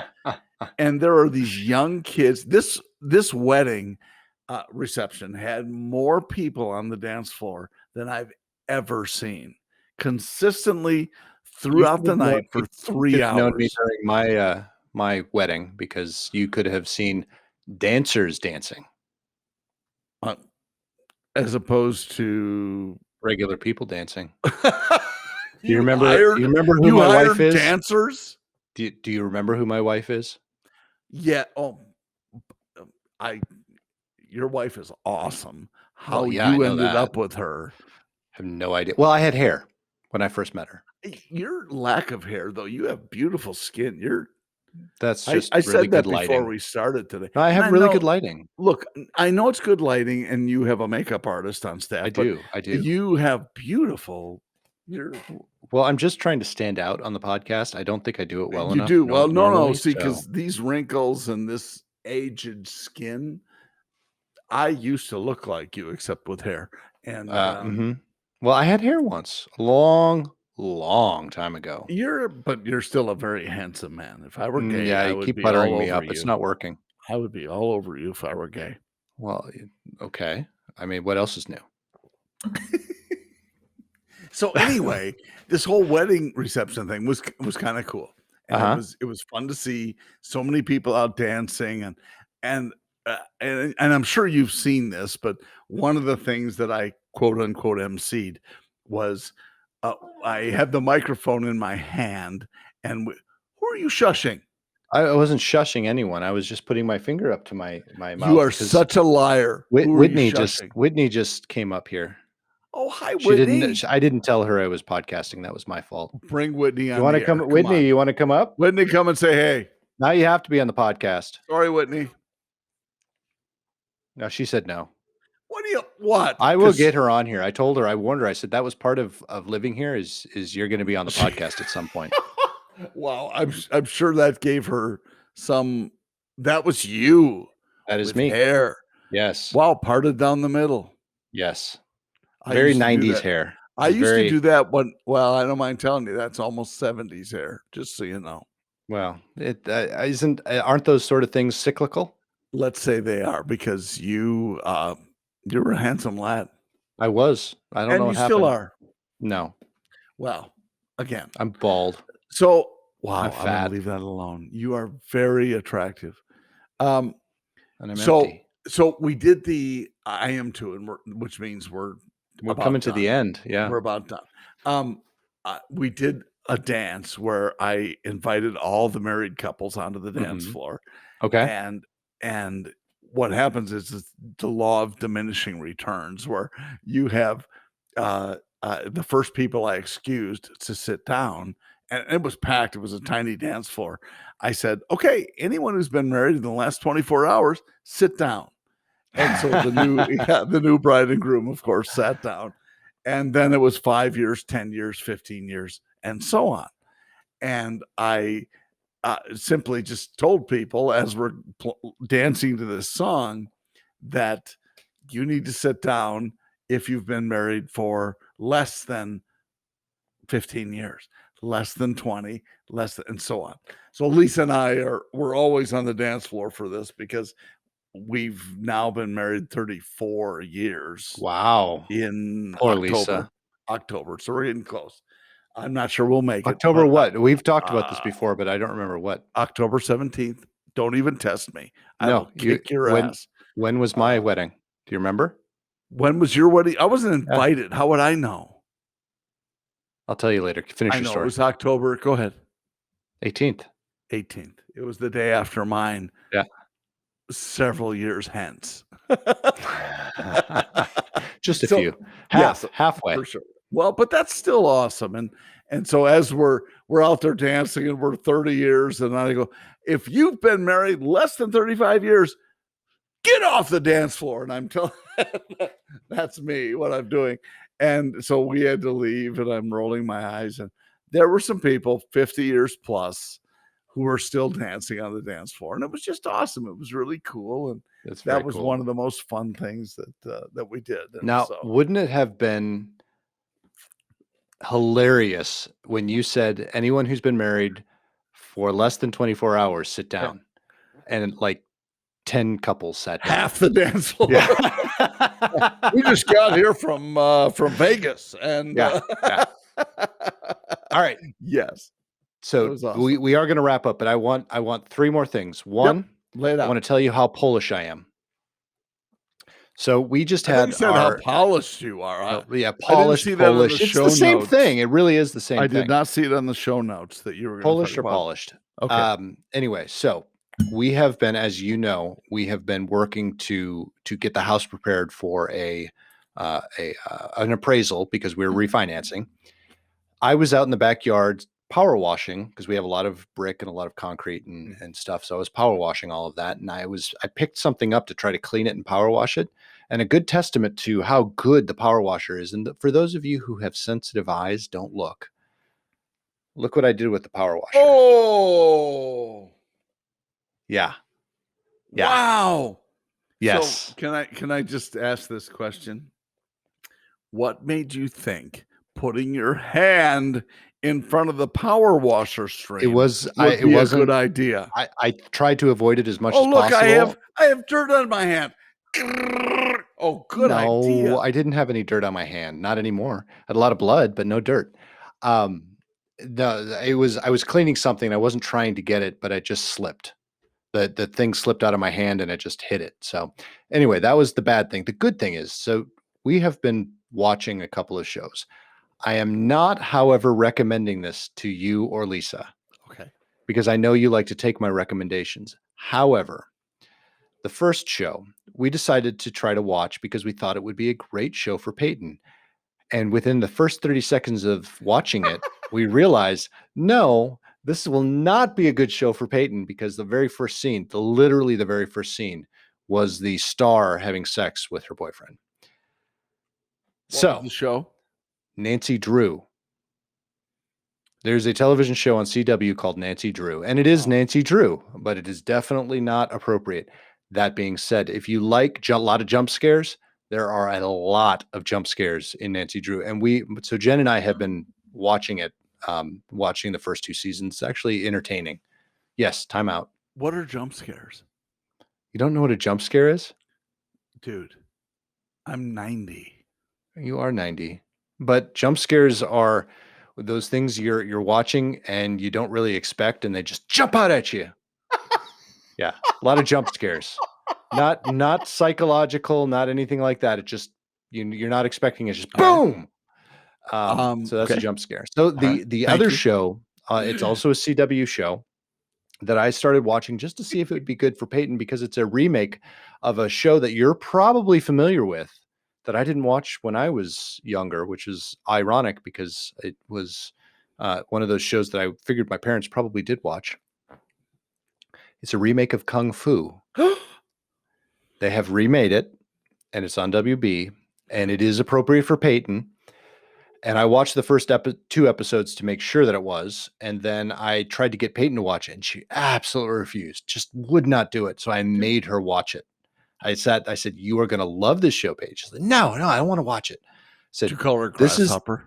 And there are these young kids. This wedding reception had more people on the dance floor than I've ever seen consistently You throughout should the have known, night for you 3 should have known me hours. during my my wedding because you could have seen dancers dancing, As opposed to regular people dancing. you You remember who my wife is? dancers? Do you remember who my wife is? Yeah. Oh, I your wife is awesome. How Well, yeah, I you know ended that. up with her. I have no idea. Well, I had hair when I first met her. Your lack of hair, though, you have beautiful skin. That's I just really said that good before lighting. we started today, No, I and have I really good know lighting. look, I know it's good lighting and you have a makeup artist on staff, but I do. you have beautiful you're Well, I'm just trying to stand out on the podcast. I don't think I do it well you enough do. Well, no, normally, see, so because these wrinkles and this aged skin, I used to look like you except with hair, and, mhm. Well, I had hair once, a long, long time ago. you're still a very handsome man. If I were gay, Yeah, I you would keep be all buttering me over up. It's you. not working. I would be all over you if I were gay. Well, okay. I mean, what else is new? So anyway, this whole wedding reception thing was kinda cool, and Uh-huh. it was fun to see so many people out dancing and, and I'm sure you've seen this, but one of the things that I quote unquote "emceed" was, uh, I had the microphone in my hand and "Who are you shushing? I wasn't shushing anyone. I was just putting my finger up to my You mouth are because such a liar. Who are you shushing?" Whitney just came up here. "Oh, hi, She didn't Whitney." I didn't tell her I was podcasting. That was my fault. Bring Whitney You on wanna the come air. Come Whitney, on. you wanna come up? Whitney, come and say, "Hey." Now you have to be on the podcast. "Sorry, Whitney." No, she said no. What do you what? I will 'Cause get her on here. I told her, I warned her. I said that was part of living here is you're gonna be on the podcast at some point. Wow, I'm sure that gave her some that was you That is with me. hair. Yes. Wow, parted down the middle. Yes. I Very used to do 90s that. hair. I It's used to very do that when well, I don't mind telling you, that's almost 70s hair, just so you know. well, it isn't aren't those sort of things cyclical? Let's say they are because you're a handsome lad, I was. I don't know and you what still happened. are. No, Well, again, I'm bald. so I'm wow, I'm gonna fat leave that alone. You are very attractive. Um and I'm So empty. we did the I am too, and which means we're We're coming about to the done. end. Yeah. We're about done. We did a dance where I invited all the married couples onto the dance Mhm. floor, Okay. and what happens is the law of diminishing returns, where you have the first people I excused to sit down, and it was packed. It was a tiny dance floor. I said, "Okay, anyone who's been married in the last 24 hours, sit down." And so the new yeah, the new bride and groom, of course, sat down. And then it was 5 years, 10 years, 15 years, and so on. And I simply just told people as we're dancing to this song that you need to sit down if you've been married for less than 15 years, less than 20, less than, and so on. So Lisa and we're always on the dance floor for this because we've now been married 34 years Wow. in Poor Lisa. October. So we're getting close. I'm not sure we'll make it, October but what? We've talked about this uh, before, but I don't remember what. October 17th. Don't even test me. I No, will you kick your ass. when was my Uh, wedding? Do you remember? when was your wedding? I wasn't Yeah. invited. How would I know? I'll tell you later. Finish I your know it story. was October. Go ahead. 18th. 18th. It was the day after mine, Yeah. several years hence. Just a So, few. yes, Halfway. for sure. Well, but that's still awesome. And so as we're out there dancing and we're 30 years, and I go, if you've been married less than 35 years, get off the dance floor. And I'm telling that's me, what I'm doing. And so we had to leave, and I'm rolling my eyes. And there were some people 50 years plus who were still dancing on the dance floor. And it was just awesome. It was really cool. And That's that very was cool. one of the most fun things that we did. And Now, so wouldn't it have been hilarious when you said anyone who's been married for less than 24 hours, sit down, and like 10 couples sat down? half the dance floor. Yeah. We just got here from Vegas, and Yeah. All right. yes, it So was awesome. we are going to wrap up, but I want three more things. One, Lay it I out. want to tell you how Polish I am. So we just I thought you had said how our polished you are. yeah, I didn't polished see that on the Polish. It's show the same notes. thing. It really is the same I thing. did not see it on the show notes that you were going to Polish talk or about. polished. Okay. Anyway, so we have been, as you know, we have been working to get the house prepared for an appraisal because we were refinancing. I was out in the backyard power washing because we have a lot of brick and a lot of concrete and stuff. So I was power washing all of that. And I picked something up to try to clean it and power wash it. And a good testament to how good the power washer is. And for those of you who have sensitive eyes, don't look. Look what I did with the power washer. Oh, yeah. Wow. Yes. So can I just ask this question? What made you think putting your hand in front of the power washer stream would be a good idea? I tried to avoid it as much as Oh, look, possible. I have dirt on my hand. Oh, good idea. No, I didn't have any dirt on my hand. Not anymore. I had a lot of blood, but no dirt. I was cleaning something. I wasn't trying to get it, but I just slipped. The thing slipped out of my hand and it just hit it. So anyway, that was the bad thing. The good thing is, so we have been watching a couple of shows. I am not, however, recommending this to you or Lisa. Okay. Because I know you like to take my recommendations. However, the first show we decided to try to watch because we thought it would be a great show for Peyton. And within the first 30 seconds of watching it, we realized, no, this will not be a good show for Peyton because the very first scene, literally the very first scene, was the star having sex with her boyfriend. What was the show? Nancy Drew. There's a television show on CW called Nancy Drew, and it is Nancy Drew, but it is definitely not appropriate. That being said, if you like a lot of jump scares, there are a lot of jump scares in Nancy Drew. And so Jen and I have been watching it, watching the first 2 seasons. It's actually entertaining. Yes, time out. What are jump scares? You don't know what a jump scare is? Dude, I'm 90. You are 90. But jump scares are those things you're watching and you don't really expect, and they just jump out at you. Yeah, a lot of jump scares. Not psychological, not anything like that. It just you're not expecting it. Just boom. So that's a jump scare. So the other show, it's also a CW show that I started watching just to see if it would be good for Peyton because it's a remake of a show that you're probably familiar with that I didn't watch when I was younger, which is ironic because it was one of those shows that I figured my parents probably did watch. It's a remake of Kung Fu. They have remade it, and it's on WB, and it is appropriate for Peyton. And I watched the first 2 episodes to make sure that it was, and then I tried to get Peyton to watch it, and she absolutely refused, just would not do it. So I made her watch it. I said, "You are going to love this show, Paige." She said, "No, I don't want to watch it." I said, "Did you call her grasshopper?"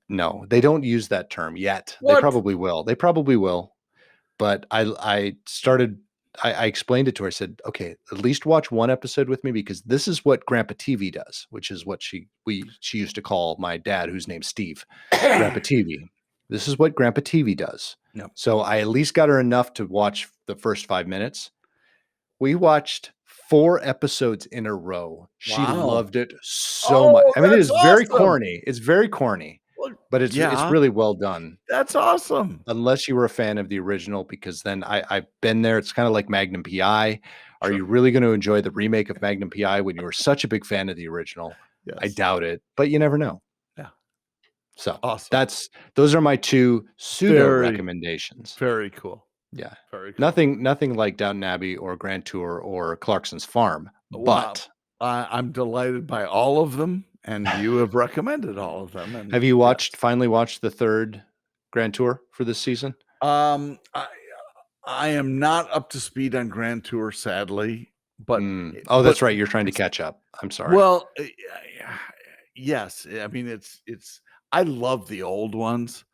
No, they don't use that term yet. What? They probably will. But I explained it to her. I said, "Okay, at least watch 1 episode with me because this is what Grandpa TV does," which is what she used to call my dad, whose name's Steve, Grandpa TV. This is what Grandpa TV does. Yep. So I at least got her enough to watch the first 5 minutes. We watched 4 episodes in a row. She loved it so much. I mean, it is very corny. It's very corny, but it's really well done. That's awesome. Unless you were a fan of the original, because then I've been there. It's kind of like Magnum PI. Are you really going to enjoy the remake of Magnum PI when you were such a big fan of the original? Yes. I doubt it, but you never know. Yeah. So awesome. Those are my 2 pseudo recommendations. Very cool. Yeah. Very cool. Nothing like Downton Abbey or Grand Tour or Clarkson's Farm. But I'm delighted by all of them, and you have recommended all of them. And have you finally watched the 3rd Grand Tour for this season? I am not up to speed on Grand Tour, sadly. But that's right. You're trying to catch up. I'm sorry. Well, yes. I mean, I love the old ones,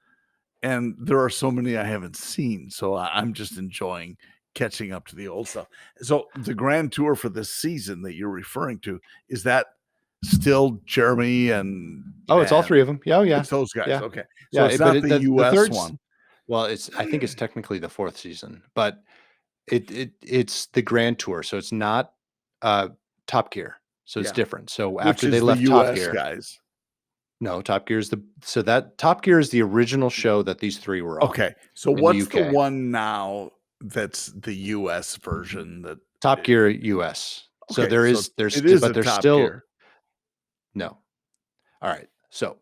and there are so many I haven't seen. So I'm just enjoying catching up to the old stuff. So the Grand Tour for this season that you're referring to, is that still Jeremy and it's all 3 of them. Yeah, it's those guys. Yeah. Okay. So it's not the US one. Well, I think it's technically the 4th season, but it's the Grand Tour, so it's not Top Gear. So it's different. So after they left Top Gear, guys. No, Top Gear is Top Gear is the original show that these 3 were on. Okay. So what's the one now that's the US version that Top Gear US. So okay, there's it is but a there's Top still Gear. no. All right. So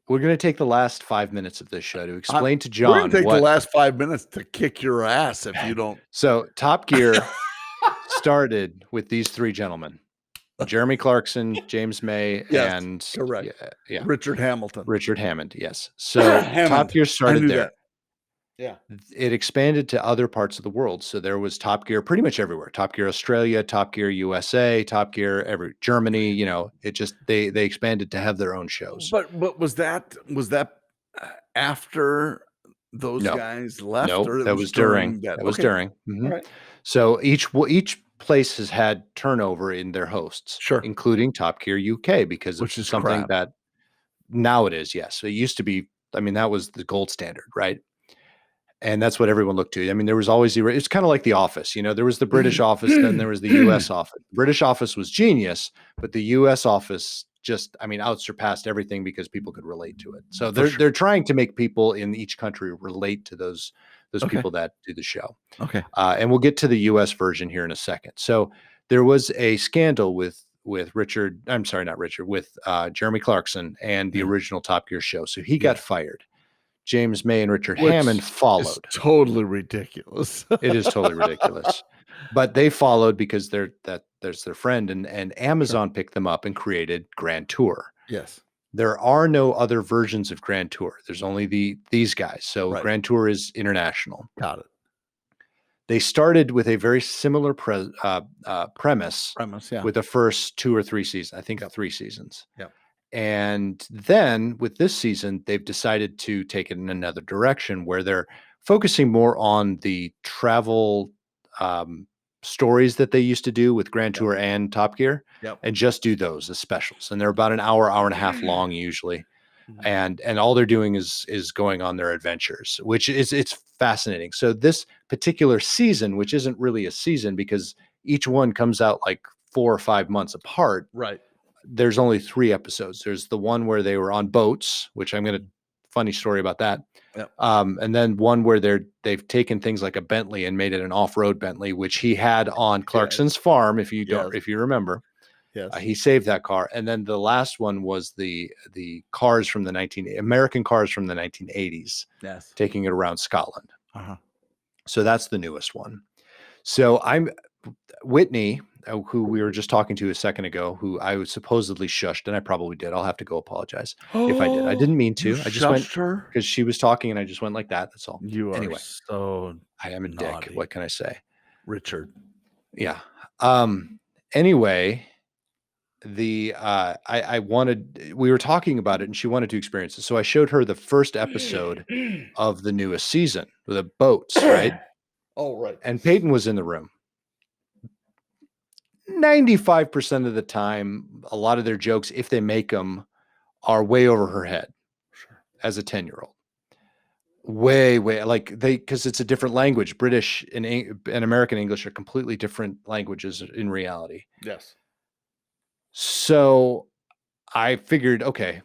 we're going to take the last 5 minutes of this show to explain to John we're gonna take what. the last 5 minutes to kick your ass if you don't. So Top Gear started with these three gentlemen: Jeremy Clarkson, James May, Yes, and correct. yeah, Richard Hamilton. Richard Hammond. Yes. So Top Hammond. Gear I started knew there. that. Yeah. It expanded to other parts of the world. So there was Top Gear pretty much everywhere. Top Gear Australia, Top Gear USA, Top Gear Germany, it just they expanded to have their own shows. But was that after those No. guys left, No, or it that was was during. that? That was Okay. during. All right. So each place has had turnover in their hosts, Sure. including Top Gear UK, because Which of is something crap. that now it is. Yes, it used to be. I mean, that was the gold standard, right? And that's what everyone looked to. I mean, there was always it's kind of like The Office. There was the British office, then there was the US office. The British office was genius, but the US office just, outsurpassed everything because people could relate to it. So they're trying to make people in each country relate to those people that do the show. Okay. And we'll get to the US version here in a second. So there was a scandal with Richard. I'm sorry, not Richard, with Jeremy Clarkson and the original Top Gear show. So he got fired. James May and Richard Hammond followed. It's totally ridiculous. It is totally ridiculous. But they followed because there's their friend, and Amazon picked them up and created Grand Tour. Yes. There are no other versions of Grand Tour. There's only these guys. So Grand Tour is international. Got it. They started with a very similar premise with the first 2 or 3 seasons. I think 3 seasons. Yeah. And then with this season, they've decided to take it in another direction where they're focusing more on the travel stories that they used to do with Grand Tour and Top Gear, and just do those as specials. And they're about an hour and a half long usually. And all they're doing is going on their adventures, which it's fascinating. So this particular season, which isn't really a season because each one comes out like 4 or 5 months apart. Right. There's only 3 episodes. There's the one where they were on boats, which funny story about that. Yep. And then one where they've taken things like a Bentley and made it an off-road Bentley, which he had on Clarkson's farm. If you remember, he saved that car. And then the last one was the cars from American cars from the 1980s. Yes. Taking it around Scotland. Uh-huh. So that's the newest one. So Whitney, who we were just talking to a second ago, who I was supposedly shushed, and I probably did. I'll have to go apologize if I did. I didn't mean to. I just went because she was talking, and I just went like that. That's all. You are so I am a naughty dick. What can I say, Richard? Yeah. Anyway, we were talking about it, and she wanted to experience it, so I showed her the first episode of the newest season with the boats, right? Oh, right. And Peyton was in the room. 95% of the time, a lot of their jokes, if they make them, are way over her head. Sure. As a 10-year-old. Way, because it's a different language. British and American English are completely different languages in reality. Yes. So I figured, okay,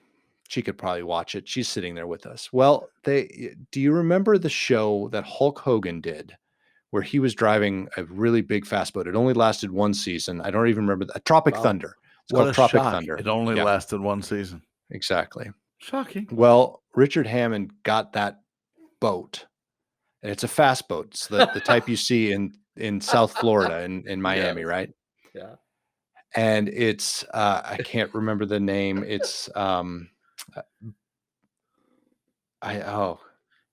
she could probably watch it. She's sitting there with us. Well, do you remember the show that Hulk Hogan did where he was driving a really big fast boat? It only lasted 1 season. I don't even remember that. Tropic Thunder. It's called Tropic Thunder. It only lasted 1 season. Exactly. Shocking. Well, Richard Hammond got that boat, and it's a fast boat. It's the type you see in South Florida in Miami, right? Yeah. And it's I can't remember the name. It's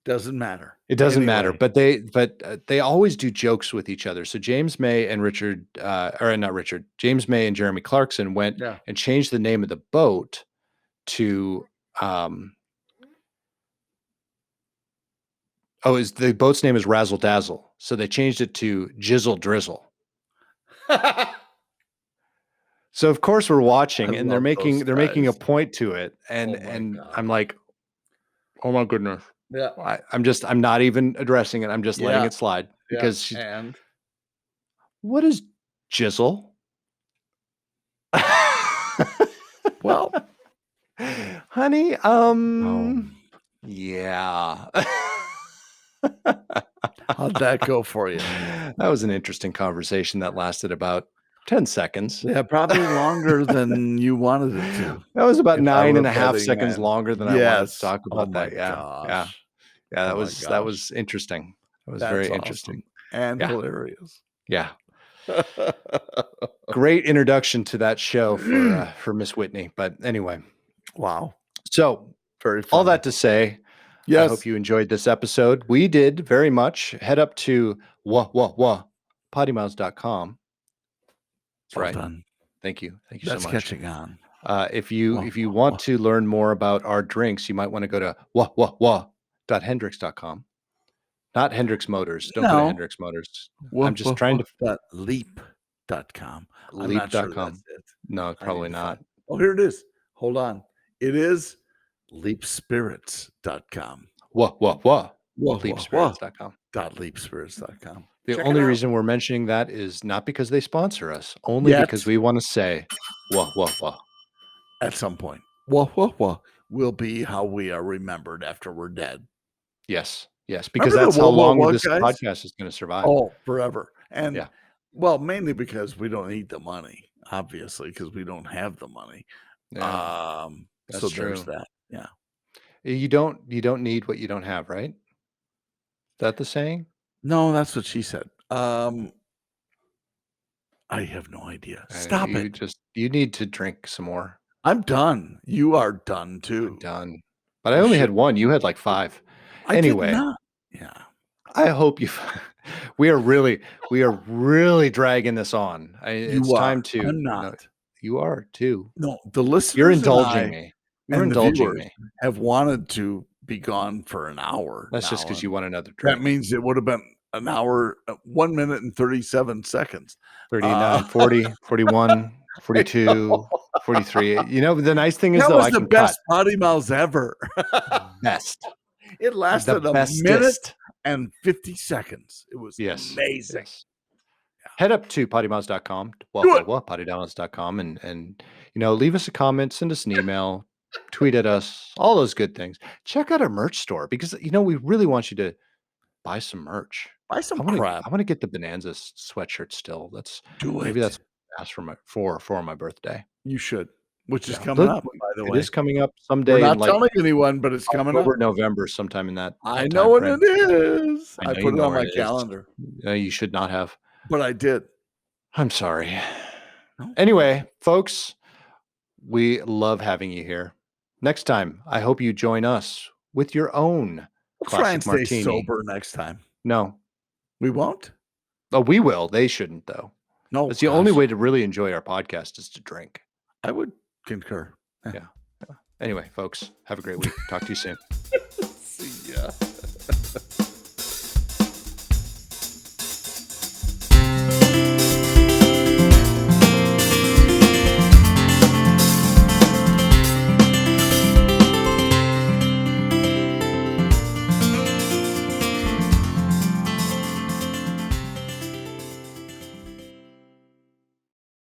doesn't matter. It doesn't matter, but they always do jokes with each other. So James May and James May and Jeremy Clarkson went and changed the name of the boat to the boat's name is Razzle Dazzle. So they changed it to Jizzle Drizzle. So of course we're watching, and they're making a point to it, and I'm like, oh my goodness. Yeah. I'm not even addressing it. I'm just letting it slide because what is jizzle? Well, honey, yeah. How'd that go for you? That was an interesting conversation that lasted about 10 seconds. Yeah, probably longer than you wanted it to. That was about If I were a 9.5 betting seconds man. longer than I wanted to Yes. talk Oh about my that. Yeah. gosh. That Oh my was gosh. interesting. That was That's very interesting. awesome and Yeah. hilarious. Yeah. Great introduction to that show for Miss Whitney. But anyway, Wow. so Very all funny. that to say, I hope Yes. you enjoyed this episode. We did very much. Head up to PoddiMouths.com. That's Well right. done. Thank you. Thank you That's so much. catching on. If you want to learn more about our drinks, you might want to go to Hendricks.com. Not Hendricks Motors. Don't go to Hendricks Motors. I'm just trying to leap.com. I'm not sure that's leap.com. it. No, probably not. Oh, here it is. Hold on. It is leapspirits.com. Leapspirits.com. .leapspirits.com. The only reason we're mentioning that is not because they sponsor us, only because we want to say at some point. Will be how we are remembered after we're dead. Yes, because Remember that's how long this podcast is going to survive. Oh, forever. And well, mainly because we don't need the money, obviously, because we don't have the money. Yeah, so there's that. Yeah. You don't need what you don't have, right? Is that the saying? No, that's what she said. I have no idea. Stop it. You need to drink some more. I'm done. You are done too. I'm done. But I only had one. You had like 5. Anyway. Did not. Yeah. I hope you we are really dragging this on. It's time to I'm not. No, you are too. No, the listeners You're indulging me. You're indulging me. Have wanted to be gone for an hour. That's just because you want another drink. That means it would have been an hour, 1 minute and 37 seconds. 39, 40, 41, 42, 43. You know, the nice thing is that though, was I the can best PoddiMouths ever. Best. It lasted a minute and 50 seconds. It was amazing. Yes. Head up to PoddiMouths.com, PoddiMouths.com, and leave us a comment, send us an email, tweet at us, all those good things. Check out our merch store because we really want you to buy some merch. Buy some crap. I want to get the Bonanza sweatshirt still. Maybe that's ask for my birthday. You should. Which is coming up, by the way. It is coming up someday. We're not telling anyone, but it's coming up. November, sometime in that. I know when it is. I put it on my calendar. You should not have. But I did. I'm sorry. No. Anyway, folks, we love having you here. Next time, I hope you join us with your own classic martini. Try and stay sober next time. No. We won't? Oh, we will. They shouldn't, though. No. It's the only way to really enjoy our podcast is to drink. I would concur. Yeah. Anyway, folks, have a great week. Talk to you soon.